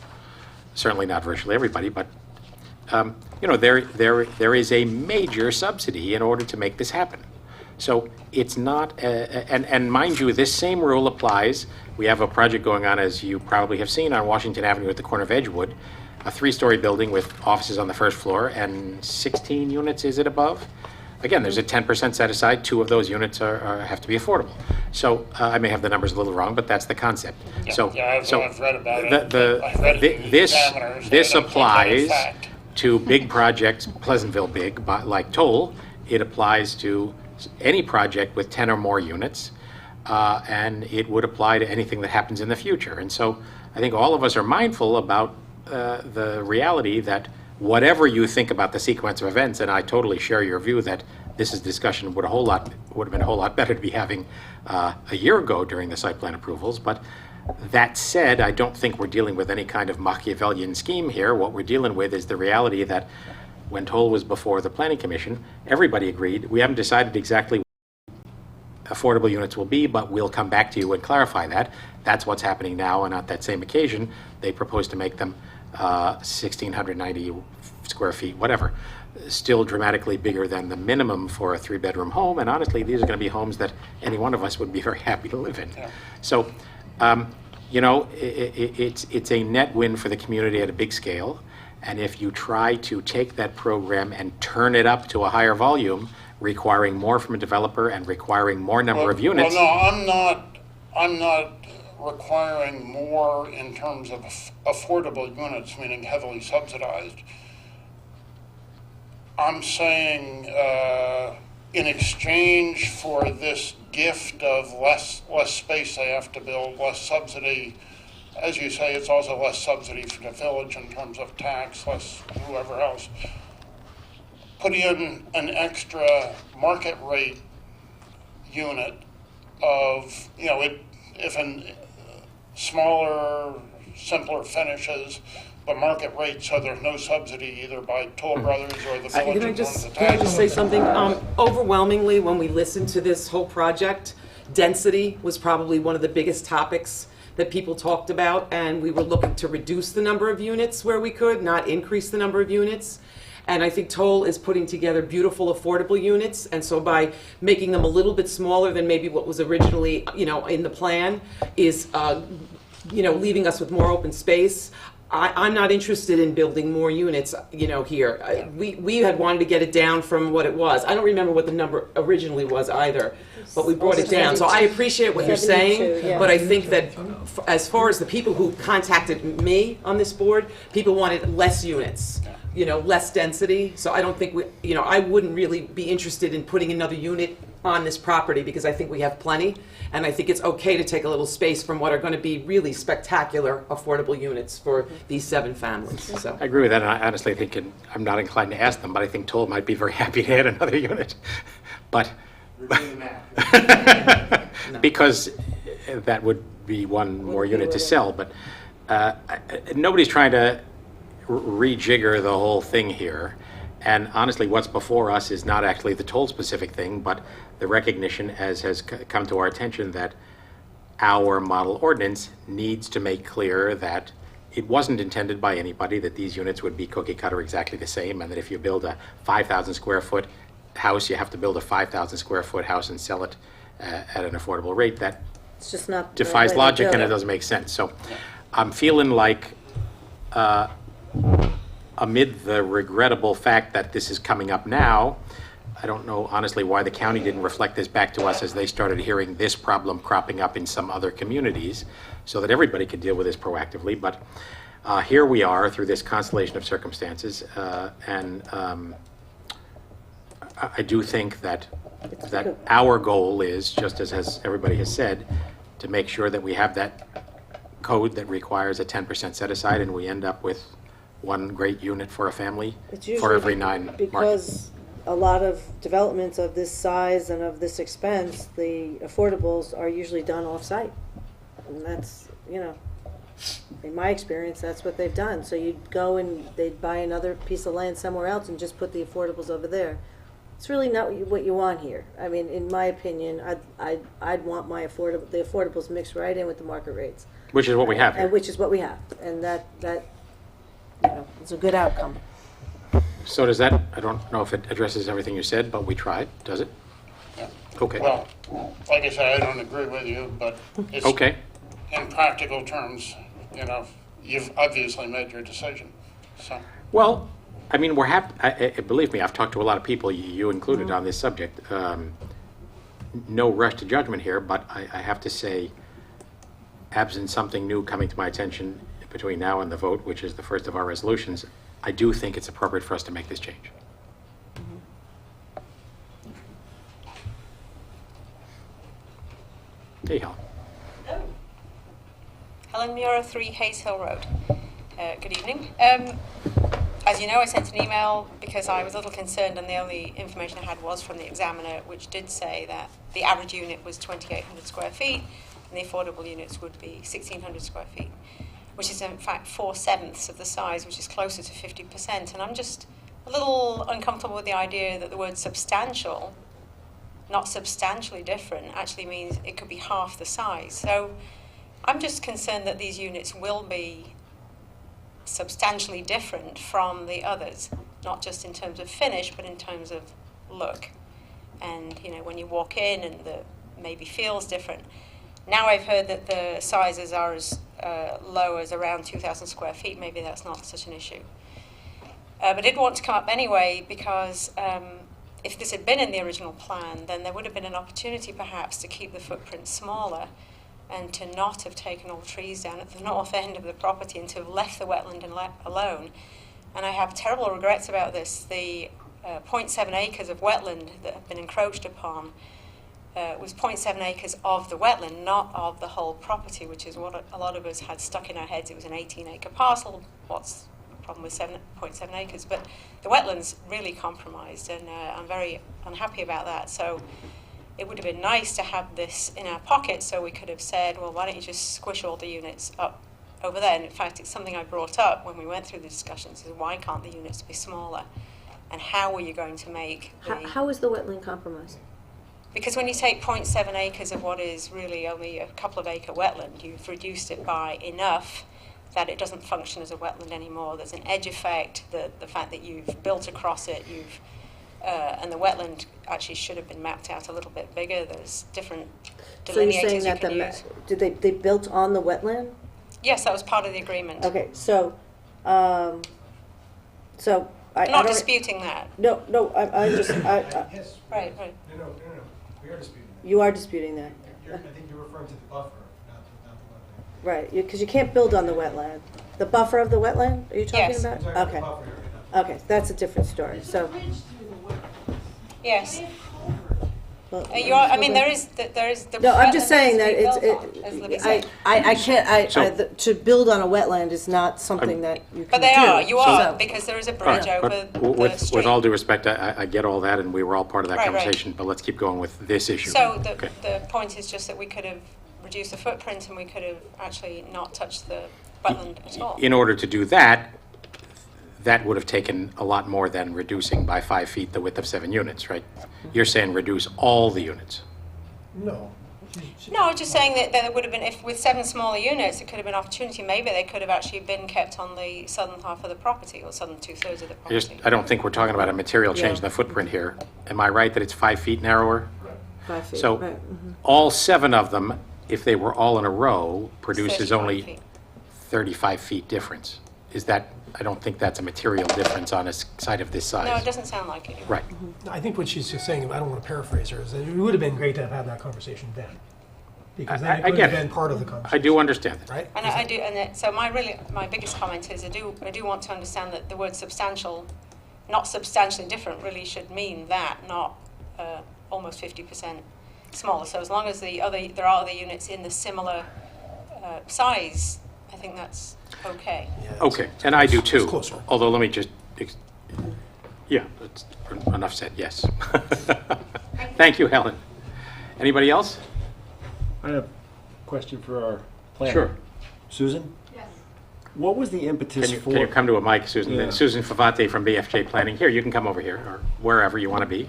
Certainly not virtually everybody, but there is a major subsidy in order to make this happen. So it's not, and mind you, this same rule applies. We have a project going on, as you probably have seen, on Washington Avenue at the corner of Edgewood, a 3-story building with offices on the first floor and 16 units, is it above? Again, there's a 10% set aside. 2 of those units have to be affordable. So I may have the numbers a little wrong, but that's the concept. So I've read about it. I've read it in the this Examiner, so I this don't take that as applies fact. to big projects, Pleasantville big, like Toll. It applies to any project with 10 or more units, and it would apply to anything that happens in the future. And so I think all of us are mindful about the reality that whatever you think about the sequence of events, and I totally share your view that this is discussion would have been a whole lot better to be having a year ago during the site plan approvals. But that said, I don't think we're dealing with any kind of Machiavellian scheme here. What we're dealing with is the reality that when Toll was before the Planning Commission, everybody agreed. We haven't decided exactly what affordable units will be, but we'll come back to you and clarify that. That's what's happening now, and on that same occasion, they proposed to make them 1,690 square feet, whatever. Still dramatically bigger than the minimum for a 3-bedroom home, and honestly, these are going to be homes that any one of us would be very happy to live in. Yeah. So, it's a net win for the community at a big scale. And if you try to take that program and turn it up to a higher volume, requiring more from a developer and requiring more number of units. Well, no, I'm not requiring more in terms of affordable units, meaning heavily subsidized. I'm saying in exchange for this gift of less space they have to build, less subsidy, as you say, it's also less subsidy for the village in terms of tax, less whoever else. Put in an extra market rate unit of, if in smaller, simpler finishes, but market rate, so there's no subsidy either by Toll Brothers or the village. Can I in terms of just tax. say something? Overwhelmingly, when we listened to this whole project, density was probably one of the biggest topics that people talked about, and we were looking to reduce the number of units where we could, not increase the number of units. And I think Toll is putting together beautiful, affordable units, and so by making them a little bit smaller than maybe what was originally, in the plan, is, leaving us with more open space. I'm not interested in building more units, here. We had wanted to get it down from what it was. I don't remember what the number originally was either, but we brought it down. So I appreciate what you're saying, 72, yeah. but I think that as far as the people who contacted me on this board, people wanted less units, less density. So I don't think I wouldn't really be interested in putting another unit on this property because I think we have plenty, and I think it's okay to take a little space from what are going to be really spectacular affordable units for these 7 families. So I agree with that, and I honestly think, and I'm not inclined to ask them, but I think Toll might be very happy to add another unit. But Review the map. because that would be one more unit to sell, but nobody's trying to rejigger the whole thing here. And honestly, what's before us is not actually the Toll-specific thing, but the recognition, as has come to our attention, that our model ordinance needs to make clear that it wasn't intended by anybody that these units would be cookie cutter exactly the same, and that if you build a 5,000 square foot house, you have to build a 5,000 square foot house and sell it at an affordable rate. That It's just not. defies the way to logic do and it doesn't make sense. So I'm feeling like amid the regrettable fact that this is coming up now, I don't know honestly why the county didn't reflect this back to us as they started hearing this problem cropping up in some other communities so that everybody could deal with this proactively. But here we are through this constellation of circumstances, and I do think that our goal is, just as everybody has said, to make sure that we have that code that requires a 10% set aside, and we end up with one great unit for a family It's for usually every 9 markets. Because a lot of developments of this size and of this expense, the affordables are usually done off-site. And that's, in my experience, that's what they've done. So you'd go and they'd buy another piece of land somewhere else and just put the affordables over there. It's really not what you want here. I mean, in my opinion, I'd want the affordables mixed right in with the market rates. Which is what we have And here. which is what we have. And that it's a good outcome. So does that, I don't know if it addresses everything you said, but we tried, does it? Yeah. Okay. Well, like I said, I don't agree with you, but it's, Okay. in practical terms, you've obviously made your decision, so. Well, I mean, we're happy, believe me, I've talked to a lot of people, you included, on this subject. No rush to judgment here, but I have to say, absent something new coming to my attention between now and the vote, which is the first of our resolutions, I do think it's appropriate for us to make this change. Hey, Helen. Helen Muir, 3 Hayes Hill Road. Good evening. As you know, I sent an email because I was a little concerned, and the only information I had was from the examiner, which did say that the average unit was 2,800 square feet, and the affordable units would be 1,600 square feet, which is in fact 4/7 of the size, which is closer to 50%. And I'm just a little uncomfortable with the idea that the word substantial, not substantially different, actually means it could be half the size. So I'm just concerned that these units will be substantially different from the others, not just in terms of finish, but in terms of look. And, when you walk in and the maybe feels different. Now I've heard that the sizes are as low as around 2,000 square feet. Maybe that's not such an issue. But I did want to come up anyway because if this had been in the original plan, then there would have been an opportunity perhaps to keep the footprint smaller and to not have taken all the trees down at the north end of the property and to have left the wetland alone. And I have terrible regrets about this. The 0.7 acres of wetland that have been encroached upon was 0.7 acres of the wetland, not of the whole property, which is what a lot of us had stuck in our heads. It was an 18-acre parcel. What's the problem with 0.7 acres? But the wetland's really compromised, and I'm very unhappy about that. So it would have been nice to have this in our pocket, so we could have said, well, why don't you just squish all the units up over there? And in fact, it's something I brought up when we went through the discussions, is why can't the units be smaller? And how are you going to make the... How is the wetland compromised? Because when you take 0.7 acres of what is really only a couple of acre wetland, you've reduced it by enough that it doesn't function as a wetland anymore. There's an edge effect, the fact that you've built across it, and the wetland actually should have been mapped out a little bit bigger. There's different So you're saying delineators that you can use. did they built on the wetland? Yes, that was part of the agreement. Okay, so, I I'm not don't. disputing that. No, I just, Yes. Right, right. No, we are disputing that. you are disputing that. I think you're referring to the buffer, not the wetland. Right, because you can't build on the wetland. The buffer of the wetland, are you talking Yes. about? I'm talking about the Okay, buffer area, not okay, that's a different story, so. Yes. well, You are, I mean, there is the No, I'm just wetland saying needs that to be it's, built on, as Libby I said. can't, So- to build on a wetland is not something that you can do. But they are, you are, So- because there is a All bridge right, over but the with stream. all due respect, I get all that, and we were all part of that Right, right. conversation, but let's keep going with this issue. So Okay. the point is just that we could have reduced the footprint and we could have actually not touched the wetland at all. In order to do that, that would have taken a lot more than reducing by 5 feet the width of 7 units, right? You're saying reduce all the units. No. No, I was just saying that there would have been, if with 7 smaller units, it could have been opportunity. Maybe they could have actually been kept on the southern half of the property or southern 2/3 of the property. I don't think we're talking about a material change in Yeah. the footprint here. Am I right that it's 5 feet narrower? 5 feet, So right. all 7 of them, if they were all in a row, produces 35 only feet. 35 feet difference. Is that, I don't think that's a material difference on a site of this size. No, it doesn't sound like it. Right. I think what she's just saying, I don't want to paraphrase her, is that it would have been great to have had that conversation then. Because then I it could get have it. been part of the I conversation. do understand that. Right? And I do, so my biggest comment is I do want to understand that the word substantial, not substantially different, really should mean that, not almost 50% smaller. So as long as there are other units in the similar size, I think that's okay. Yeah, it's- Okay, and I do it's too. closer. Although, let me just, yeah, that's enough said, yes. Thank you, Helen. Anybody else? I have a question for our planner. Sure. Susan? Yes. What was the impetus for? Can you come to a mic, Susan? Yeah. Susan Favate from BFJ Planning. Here, you can come over here, or wherever you want to be.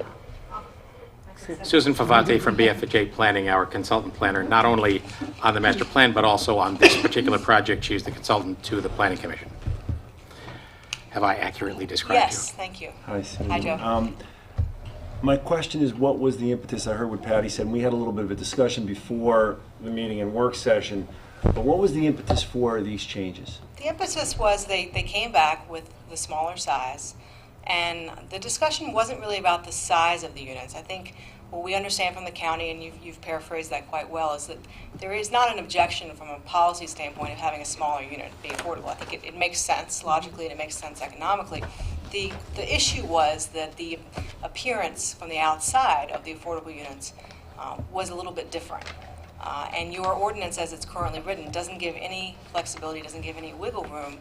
Susan Favate from BFJ Planning, our consultant planner, not only on the master plan, but also on this particular project. She's the consultant to the Planning Commission. Have I accurately described you? Yes, thank you. Hi, Susan. Hi, Joe. My question is, what was the impetus? I heard what Patty said, and we had a little bit of a discussion before the meeting and work session, but what was the impetus for these changes? The impetus was they came back with the smaller size, and the discussion wasn't really about the size of the units. I think what we understand from the county, and you've paraphrased that quite well, is that there is not an objection from a policy standpoint of having a smaller unit be affordable. I think it makes sense logically and it makes sense economically. The issue was that the appearance from the outside of the affordable units was a little bit different. And your ordinance, as it's currently written, doesn't give any flexibility, doesn't give any wiggle room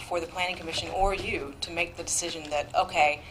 for the Planning Commission or you to make the decision that, okay,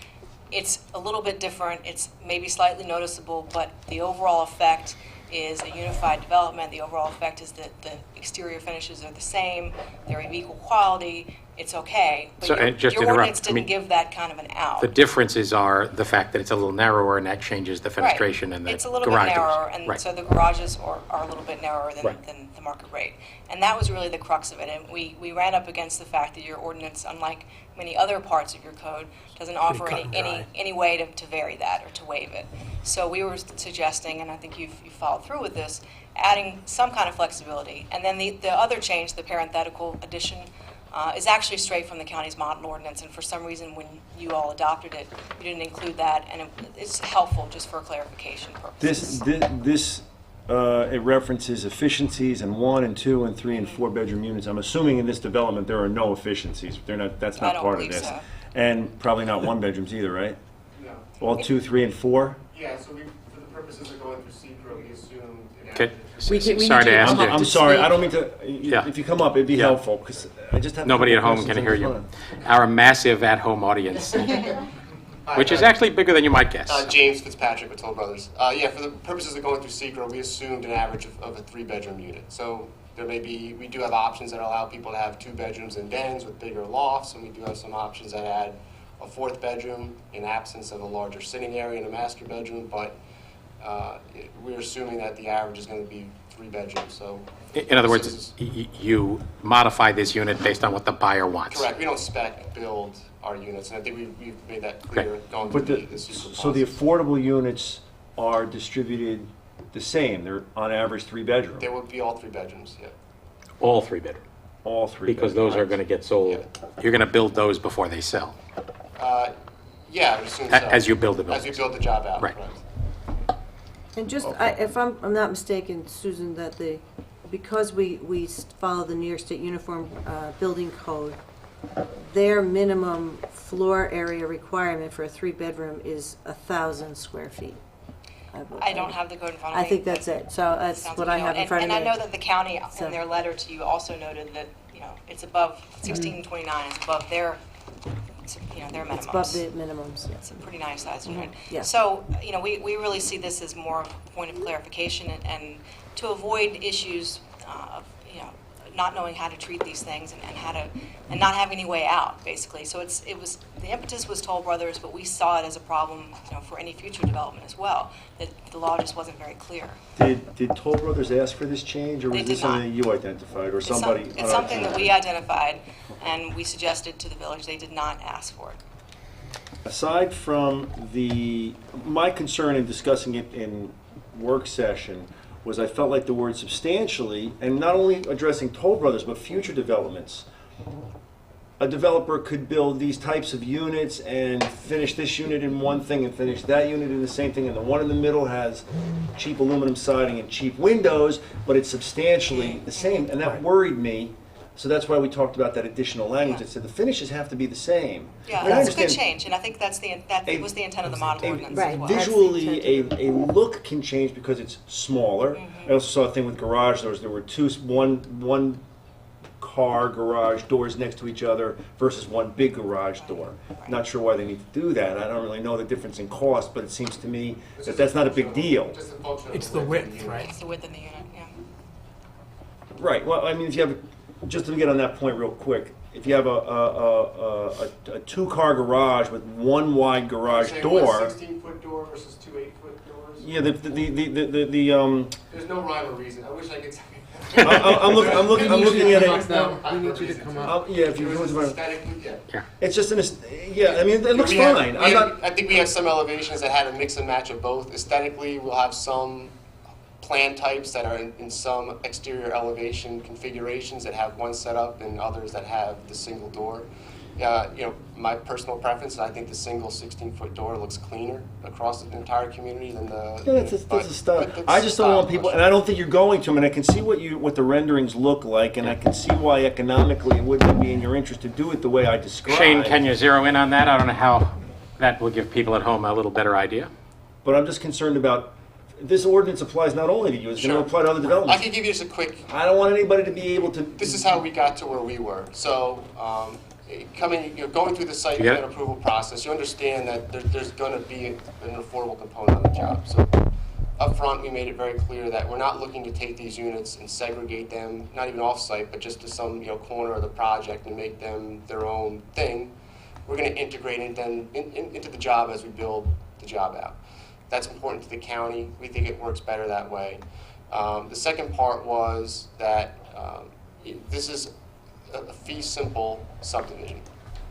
it's a little bit different, it's maybe slightly noticeable, but the overall effect is a unified development. The overall effect is that the exterior finishes are the same, they're of equal quality, it's okay. But So, and just your interrupt, ordinance I didn't mean, give that kind of an out. The differences are the fact that it's a little narrower, and that changes the fenestration and the garage doors. It's a little bit narrower, and Right. so the garages are a little bit narrower Right. than the market rate. And that was really the crux of it. And we ran up against the fact that your ordinance, unlike many other parts of your code, doesn't offer cut and dry. any way to vary that or to waive it. So we were suggesting, and I think you've followed through with this, adding some kind of flexibility. And then the other change, the parenthetical addition, is actually straight from the county's model ordinance, and for some reason when you all adopted it, you didn't include that, and it's helpful just for clarification purposes. This it references efficiencies in 1 and 2 and 3 and 4 bedroom units. I'm assuming in this development there are no efficiencies. They're not. That's I not don't part of believe this. so. And probably not 1 bedrooms either, right? No. All 2, 3, and 4. Yeah, so we, for the purposes of going through secret, we assumed. Okay. We need Sorry to to- ask I'm you. sorry. I don't mean to. Yeah. If you come up, it'd be Yeah. helpful because I just have. a Nobody at couple home can questions hear and you. it's Our massive at-home audience, which is actually bigger than you might guess. James Fitzpatrick with Toll Brothers. Yeah, for the purposes of going through SECRO, we assumed an average of a 3-bedroom unit. So there may be, we do have options that allow people to have 2 bedrooms and dens with bigger lofts, and we do have some options that add a 4th bedroom in absence of a larger sitting area in a master bedroom, but we're assuming that the average is going to be 3 bedrooms, so. In other words, you modify this unit based on what the buyer wants. Correct, we don't spec build our units, and I think we've made that clear going through But the secret so the process. affordable units are distributed the same, they're on average 3-bedroom, They would be all 3 bedrooms, yeah. All 3-bedroom, all 3 because those are going to get sold. You're going to build those before they sell, Yeah, I would assume so. as you build the As we buildings. build the job out, Right. correct. And just, if I'm not mistaken, Susan, that because we follow the New York State Uniform Building Code, their minimum floor area requirement for a 3-bedroom is 1,000 square feet. I don't have the code in front of me. I think that's it. So that's Sounds what like I you have know. in front of me. And I know that the county, So- in their letter to you, also noted that, it's above 1629, it's above their, their minimums. It's above the minimums, yes. It's a pretty nice size unit. yeah. So, we really see this as more of a point of clarification and to avoid issues of, not knowing how to treat these things and not having any way out, basically. So the impetus was Toll Brothers, but we saw it as a problem, for any future development as well, that the law just wasn't very clear. Did Toll Brothers ask for this change, or They was did this something not. that you identified, or somebody? It's something that we identified and we suggested to the village. They did not ask for it. Aside from my concern in discussing it in work session was I felt like the word substantially, and not only addressing Toll Brothers, but future developments. A developer could build these types of units and finish this unit in one thing and finish that unit in the same thing, and the one in the middle has cheap aluminum siding and cheap windows, but it's substantially the same, and that worried me. So that's why we talked about that additional language that said the finishes have to be the same. Yeah, I mean, I that's a good understand change, and I think that was the intent of the model ordinance as well. Visually, a look can change because it's smaller. I also saw a thing with garage doors. There were one car garage doors next to each other versus one big garage door. Not sure why they need to do that. I don't really know the difference in cost, but it seems to me that that's not a big deal. Just a function of It's the width, right? It's the width in the unit, yeah. Right. Well, I mean, if you have, just to get on that point real quick, if you have a 2-car garage with one wide garage Say door. one 16-foot door versus 2 8-foot doors. Yeah, There's no rhyme or reason. I wish I could tell you. I'm looking at it. We need you to come up. Yeah, if you Aesthetically, yeah. it's just yeah. I mean, it looks We have- fine. we I'm have- not. I think we have some elevations that had a mix and match of both. Aesthetically, we'll have some plan types that are in some exterior elevation configurations that have one setup and others that have the single door. My personal preference, I think the single 16-foot door looks cleaner across the entire community than the. Yeah, that's a style. but I just don't want style people, question. and I don't think you're going to. I mean, I can see what the renderings look like, and I can see why economically it wouldn't be in your interest to do it the way I described. Shane, can you zero in on that? I don't know how that will give people at home a little better idea. But I'm just concerned about. This ordinance applies not only to you; it's going Sure. to apply to other I developments. can give you just a quick. I don't want anybody to be able to. This is how we got to where we were. So, going through the site You get plan it? approval process, you understand that there's going to be an affordable component on the job. So, up front, we made it very clear that we're not looking to take these units and segregate them, not even off-site, but just to some corner of the project and make them their own thing. We're going to integrate them into the job as we build the job out. That's important to the county. We think it works better that way. The second part was that this is a fee simple subdivision.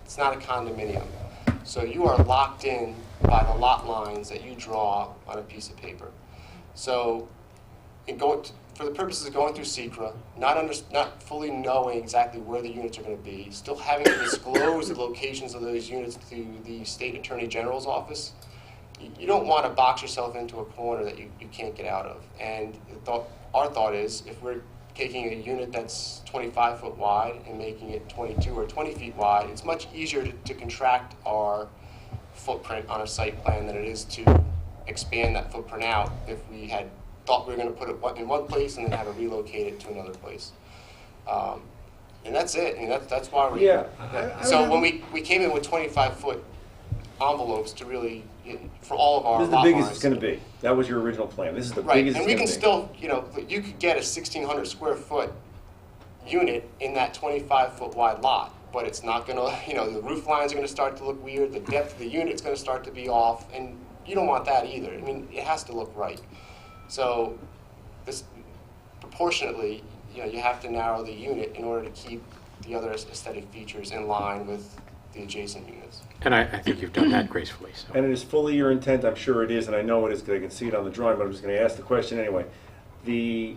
It's not a condominium. So you are locked in by the lot lines that you draw on a piece of paper. So for the purposes of going through SECRA, not fully knowing exactly where the units are going to be, still having to disclose the locations of those units to the State Attorney General's office, you don't want to box yourself into a corner that you can't get out of. And our thought is, if we're taking a unit that's 25 foot wide and making it 22 or 20 feet wide, it's much easier to contract our footprint on a site plan than it is to expand that footprint out if we had thought we were going to put it in one place and then have to relocate it to another place. And that's it. I mean, that's why we're Yeah. So when we came in with 25-foot envelopes to really, for all of our This is the lot biggest lines. it's going to be. That was your original plan. This is the Right, biggest and we it's can going to be. still, you could get a 1,600 square foot unit in that 25-foot wide lot, but it's not going to, the roof lines are going to start to look weird, the depth of the unit's going to start to be off, and you don't want that either. I mean, it has to look right. So proportionately, you have to narrow the unit in order to keep the other aesthetic features in line with the adjacent units. And I think you've done that gracefully. So. And it is fully your intent, I'm sure it is, and I know it is because I can see it on the drawing, but I'm just going to ask the question anyway. The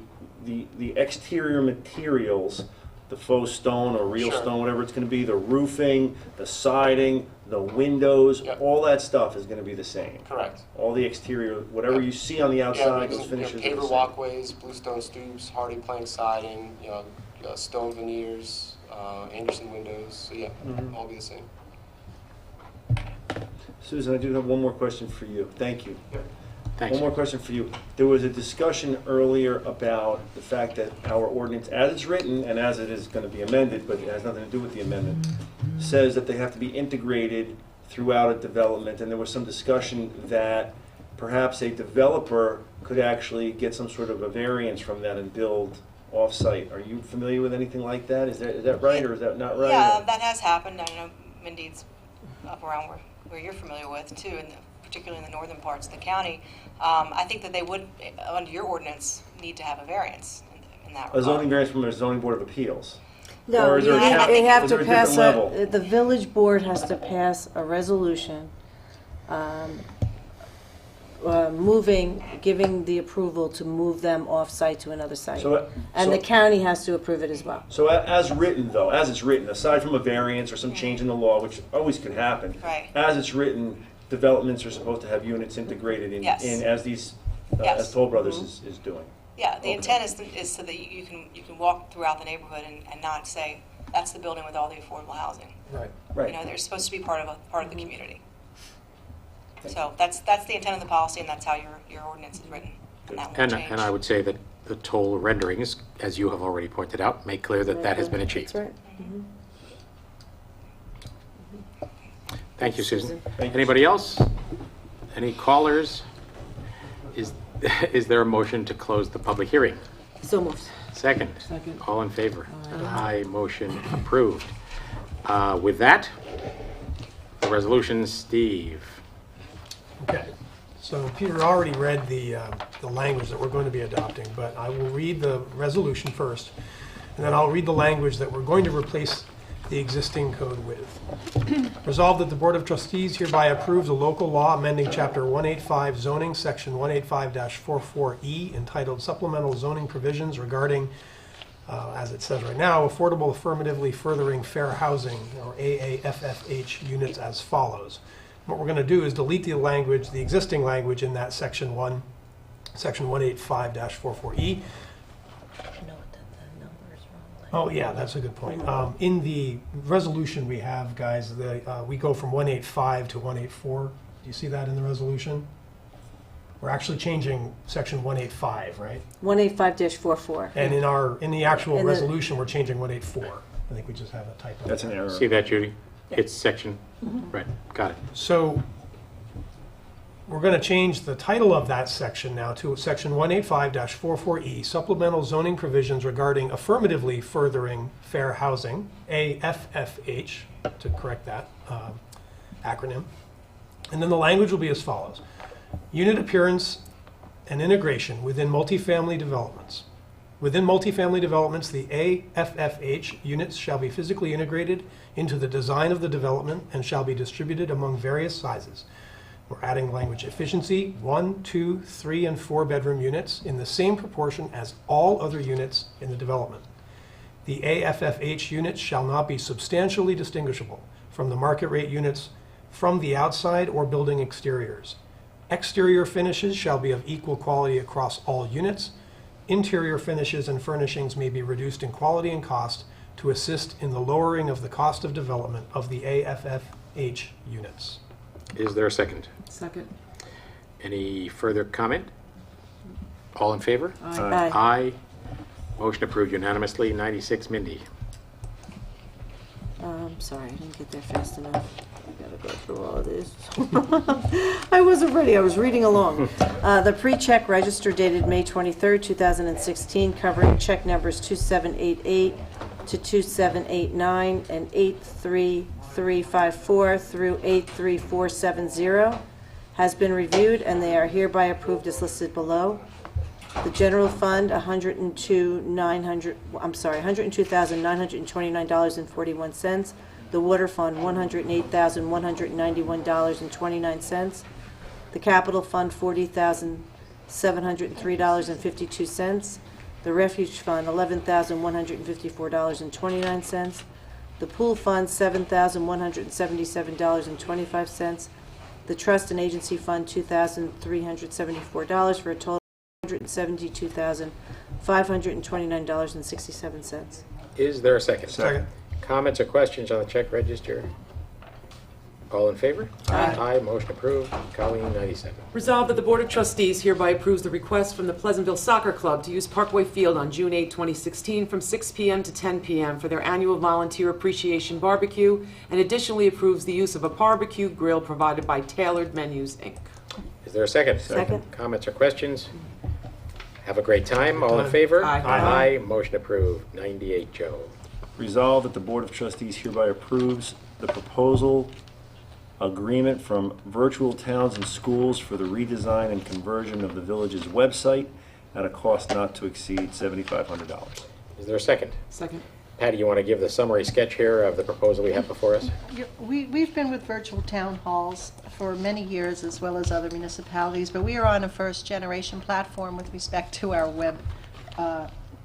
exterior materials, the faux stone or real Sure. stone, whatever it's going to be, the roofing, the siding, the windows, Yep. all that stuff is going to be the same. Correct. All the exterior, whatever Yep. you see on the outside, Yeah, those finishes are the paver same. walkways, bluestone stoops, hardy plank siding, stone veneers, Anderson windows. So yeah, all be the same. Susan, I do have one more question for you. Thank you. Thanks. One more question for you. There was a discussion earlier about the fact that our ordinance, as it's written and as it is going to be amended, but it has nothing to do with the amendment, says that they have to be integrated throughout a development. And there was some discussion that perhaps a developer could actually get some sort of a variance from that and build off-site. Are you familiar with anything like that? Is that right or is that not right? Yeah, that has happened. I know Mindy's up around where you're familiar with too, and particularly in the northern parts of the county. I think that they would, under your ordinance, need to have a variance in that A regard. zoning variance from a zoning board of appeals? No, Or is there a cap- they have is to there a different pass level? the village board has to pass a resolution giving the approval to move them off-site to another site. And the county has to approve it as well. So as written, though, as it's written, aside from a variance or some change in the law, which always could happen, Right. as it's written, developments are supposed to have units integrated in, Yes. as these, Yes. as Toll Brothers is doing. Yeah, the Okay. intent is so that you can walk throughout the neighborhood and not say, that's the building with all the affordable housing. Right. Right. They're supposed to be part of the community. So that's the intent of the policy, and that's how your ordinance is written, and that won't change. And I would say that the toll renderings, as you have already pointed out, make clear that that has been achieved. That's right. Thank you, Susan. Thank you. Anybody else? Any callers? Is there a motion to close the public hearing? So moved. Second? Second. All in favor? Aye. Motion approved. With that, the resolution, Steve. Okay, so Peter already read the language that we're going to be adopting, but I will read the resolution first, and then I'll read the language that we're going to replace the existing code with. Resolved that the Board of Trustees hereby approves a local law amending Chapter 185 zoning, Section 185-44E, entitled Supplemental Zoning Provisions regarding, as it says right now, affordable affirmatively furthering fair housing, or AAFFH units as follows. What we're going to do is delete the language, the existing language in that Section 185-44E. Oh, yeah, that's a good point. In the resolution we have, guys, we go from 185 to 184. Do you see that in the resolution? We're actually changing Section 185, right? 185-44. And in the actual And the- resolution, we're changing 184. I think we just have a typo. That's an error. See that, Judy? It's section, right, got it. So we're going to change the title of that section now to Section 185-44E, Supplemental Zoning Provisions Regarding Affirmatively Furthering Fair Housing, AFFH, to correct that acronym. And then the language will be as follows. Unit appearance and integration within multifamily developments. Within multifamily developments, the AFFH units shall be physically integrated into the design of the development and shall be distributed among various sizes. We're adding language efficiency, 1, 2, 3, and 4 bedroom units in the same proportion as all other units in the development. The AFFH units shall not be substantially distinguishable from the market rate units from the outside or building exteriors. Exterior finishes shall be of equal quality across all units. Interior finishes and furnishings may be reduced in quality and cost to assist in the lowering of the cost of development of the AFFH units. Is there a second? Second. Any further comment? All in favor? Aye. Aye. Motion approved unanimously. 96, Mindy. Sorry, I didn't get there fast enough. I gotta go through all of this. I wasn't ready, I was reading along. The pre-check register dated May 23rd, 2016, covering check numbers 2788 to 2789 and 83354 through 83470, has been reviewed and they are hereby approved as listed below. The general fund, $102,929.41. The water fund, $108,191.29. The capital fund, $40,703.52. The refuge fund, $11,154.29. The pool fund, $7,177.25. The trust and agency fund, $2,374 for a total of $172,529.67. Is there a second? Second. Comments or questions on the check register? All in favor? Aye. Motion approved. Colleen, 97. Resolved that the Board of Trustees hereby approves the request from the Pleasantville Soccer Club to use Parkway Field on June 8, 2016 from 6 p.m. to 10 p.m. for their annual volunteer appreciation barbecue, and additionally approves the use of a barbecue grill provided by Tailored Menus, Inc. Is there a second? Second. Comments or questions? Have a great time. All in favor? Aye. Aye. Motion approved. 98, Joe. Resolved that the Board of Trustees hereby approves the proposal agreement from Virtual Towns and Schools for the redesign and conversion of the village's website at a cost not to exceed $7,500. Is there a second? Second. Patty, you want to give the summary sketch here of the proposal we have before us? We've been with virtual town halls for many years, as well as other municipalities, but we are on a first-generation platform with respect to our web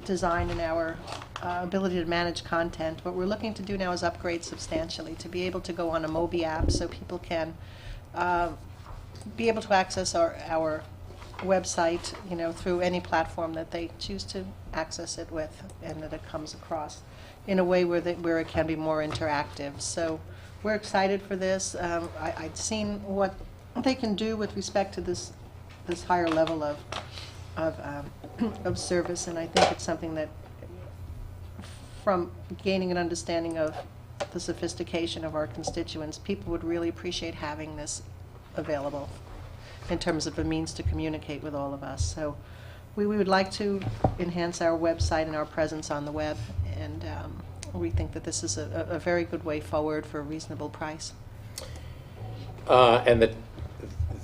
design and our ability to manage content. What we're looking to do now is upgrade substantially, to be able to go on a Mobi app so people can be able to access our website, through any platform that they choose to access it with, and that it comes across in a way where it can be more interactive. So we're excited for this. I'd seen what they can do with respect to this higher level of service, and I think it's something that, from gaining an understanding of the sophistication of our constituents, people would really appreciate having this available in terms of a means to communicate with all of us. So we would like to enhance our website and our presence on the web, and we think that this is a very good way forward for a reasonable price. And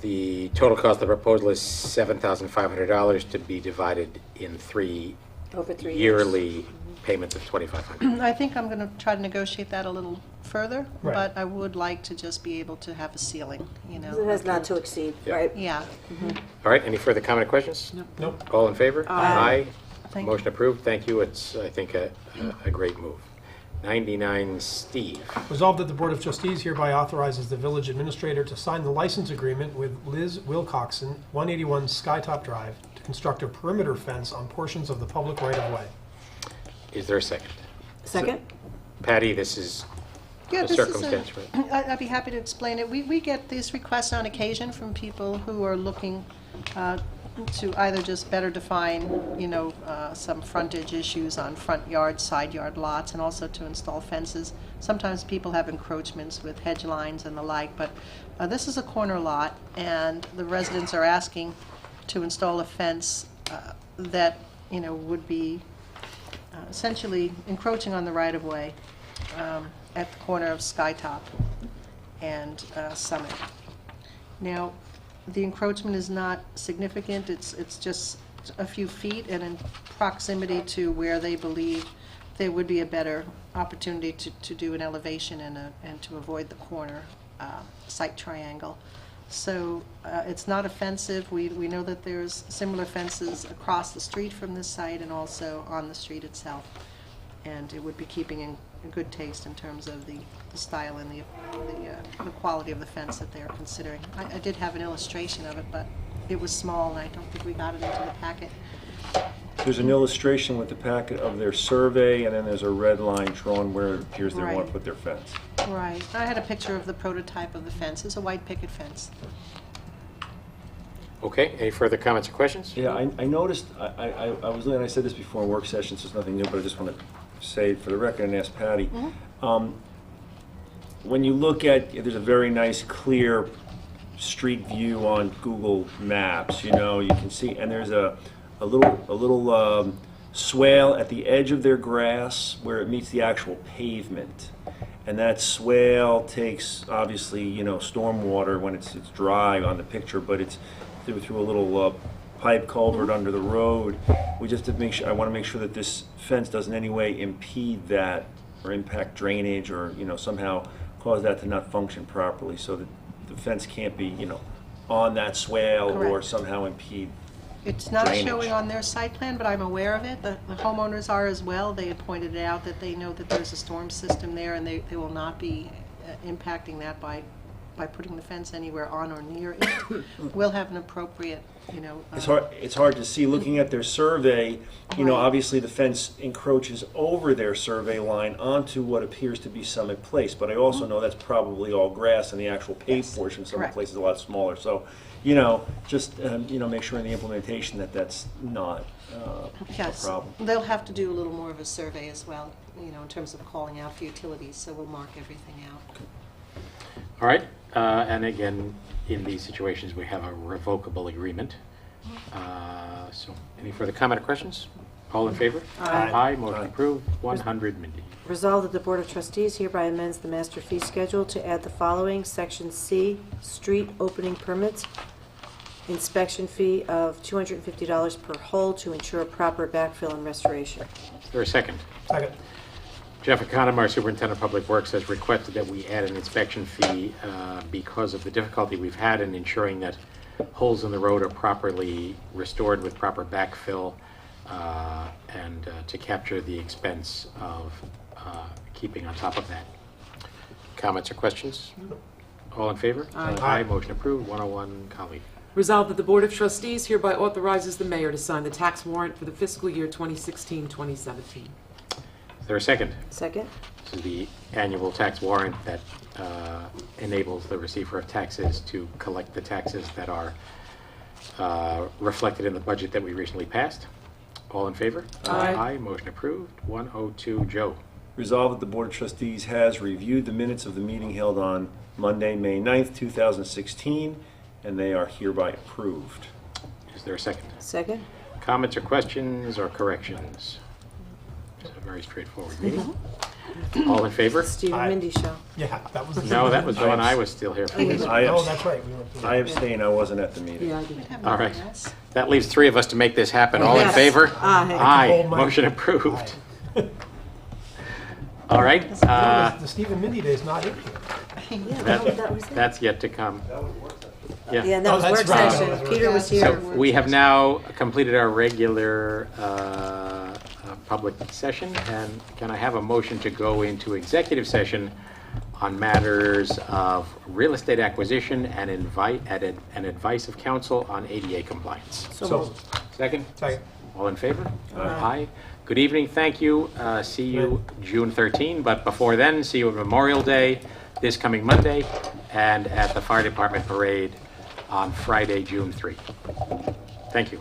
the total cost of the proposal is $7,500 to be divided in Over 3 years. yearly payments of $2,500. I think I'm going to try to negotiate that a little further, Right. but I would like to just be able to have a ceiling, It has not to exceed, Yeah. right? Yeah. All right, any further comment or questions? Nope. All in favor? Aye. Thank you. Motion approved. Thank you. It's, I think, a great move. 99, Steve. Resolved that the Board of Trustees hereby authorizes the village administrator to sign the license agreement with Liz Wilcoxon, 181 Skytop Drive, to construct a perimeter fence on portions of the public right-of-way. Is there a second? Second? Patty, this is Yeah, a this circumstance, is right? I'd be happy to explain it. We get these requests on occasion from people who are looking to either just better define, some frontage issues on front yard, side yard lots, and also to install fences. Sometimes people have encroachments with hedge lines and the like, but this is a corner lot, and the residents are asking to install a fence that, would be essentially encroaching on the right-of-way at the corner of Skytop and Summit. Now, the encroachment is not significant. It's just a few feet, and in proximity to where they believe there would be a better opportunity to do an elevation and to avoid the corner site triangle. So it's not offensive. We know that there's similar fences across the street from this site and also on the street itself. And it would be keeping in good taste in terms of the style and the quality of the fence that they're considering. I did have an illustration of it, but it was small, and I don't think we got it into the packet. There's an illustration with the packet of their survey, and then there's a red line drawn where it appears they want Right. to put their fence. Right. I had a picture of the prototype of the fence. It's a white picket fence. Okay, any further comments or questions? Yeah, I noticed, I was looking, I said this before in work sessions, so it's nothing new, but I just want to say it for the record and ask Patty. When you look at, there's a very nice, clear street view on Google Maps, you can see, and there's a little swale at the edge of their grass where it meets the actual pavement. And that swale takes, obviously, storm water when it's dry on the picture, but it's through a little pipe culvert under the road. We just have to make sure, I want to make sure that this fence doesn't in any way impede that or impact drainage or, somehow cause that to not function properly, so that the fence can't be, on that swale or Correct. somehow impede. It's not Drainage. showing on their site plan, but I'm aware of it. The homeowners are as well. They had pointed out that they know that there's a storm system there, and they will not be impacting that by putting the fence anywhere on or near it. We'll have an appropriate, It's hard to see, looking at their survey, Right. obviously the fence encroaches over their survey line onto what appears to be Summit Place, but I also know that's probably all grass and the actual paved Yes, portion, Summit correct. Place is a lot smaller, so, just, make sure in the implementation that that's not a yes, problem. they'll have to do a little more of a survey as well, in terms of calling out for utilities, so we'll mark everything out. All right, and again, in these situations, we have a revocable agreement. So, any further comment or questions? All in favor? Aye. Aye, motion Aye. approved. 100, Mindy. Resolved that the Board of Trustees hereby amends the master fee schedule to add the following: Section C, street opening permits, inspection fee of $250 per hole to ensure proper backfill and restoration. Is there a second? Second. Jeff Econom, our Superintendent of Public Works, has requested that we add an inspection fee because of the difficulty we've had in ensuring that holes in the road are properly restored with proper backfill and to capture the expense of keeping on top of that. Comments or questions? All in favor? Aye. Aye, motion approved. 101, Colleen. Resolved that the Board of Trustees hereby authorizes the mayor to sign the tax warrant for the fiscal year 2016-2017. Is there a second? Second? This is the annual tax warrant that enables the receiver of taxes to collect the taxes that are reflected in the budget that we recently passed. All in favor? Aye. Aye, motion approved. 102, Joe. Resolved that the Board of Trustees has reviewed the minutes of the meeting held on Monday, May 9th, 2016, and they are hereby approved. Is there a second? Second? Comments or questions or corrections? It's a very straightforward meeting. All in favor? Stephen Aye. Mindy Show. Yeah, that was. No, that was the one I was still here for. Oh, that's right. We went through I that. abstain, I wasn't at the meeting. Yeah, I did. We'd have All nothing right. else. That leaves three of us to make this happen. All in Yes. favor? Aye. Aye, Hold my- motion approved. Aye. All right, The Stephen Mindy Day is not in here. Yeah, that- was it. that's yet to come. Yeah, and that Oh, was that's work right. session. Peter was Yeah. here. So we have now completed our regular public session, and can I have a motion to go into executive session on matters of real estate acquisition and advice of counsel on ADA compliance? So So, moved. Second? second. All in favor? Aye. Good evening, thank you. See you June 13, but before then, see you at Memorial Day this coming Monday and at the Fire Department Parade on Friday, June 3. Thank you.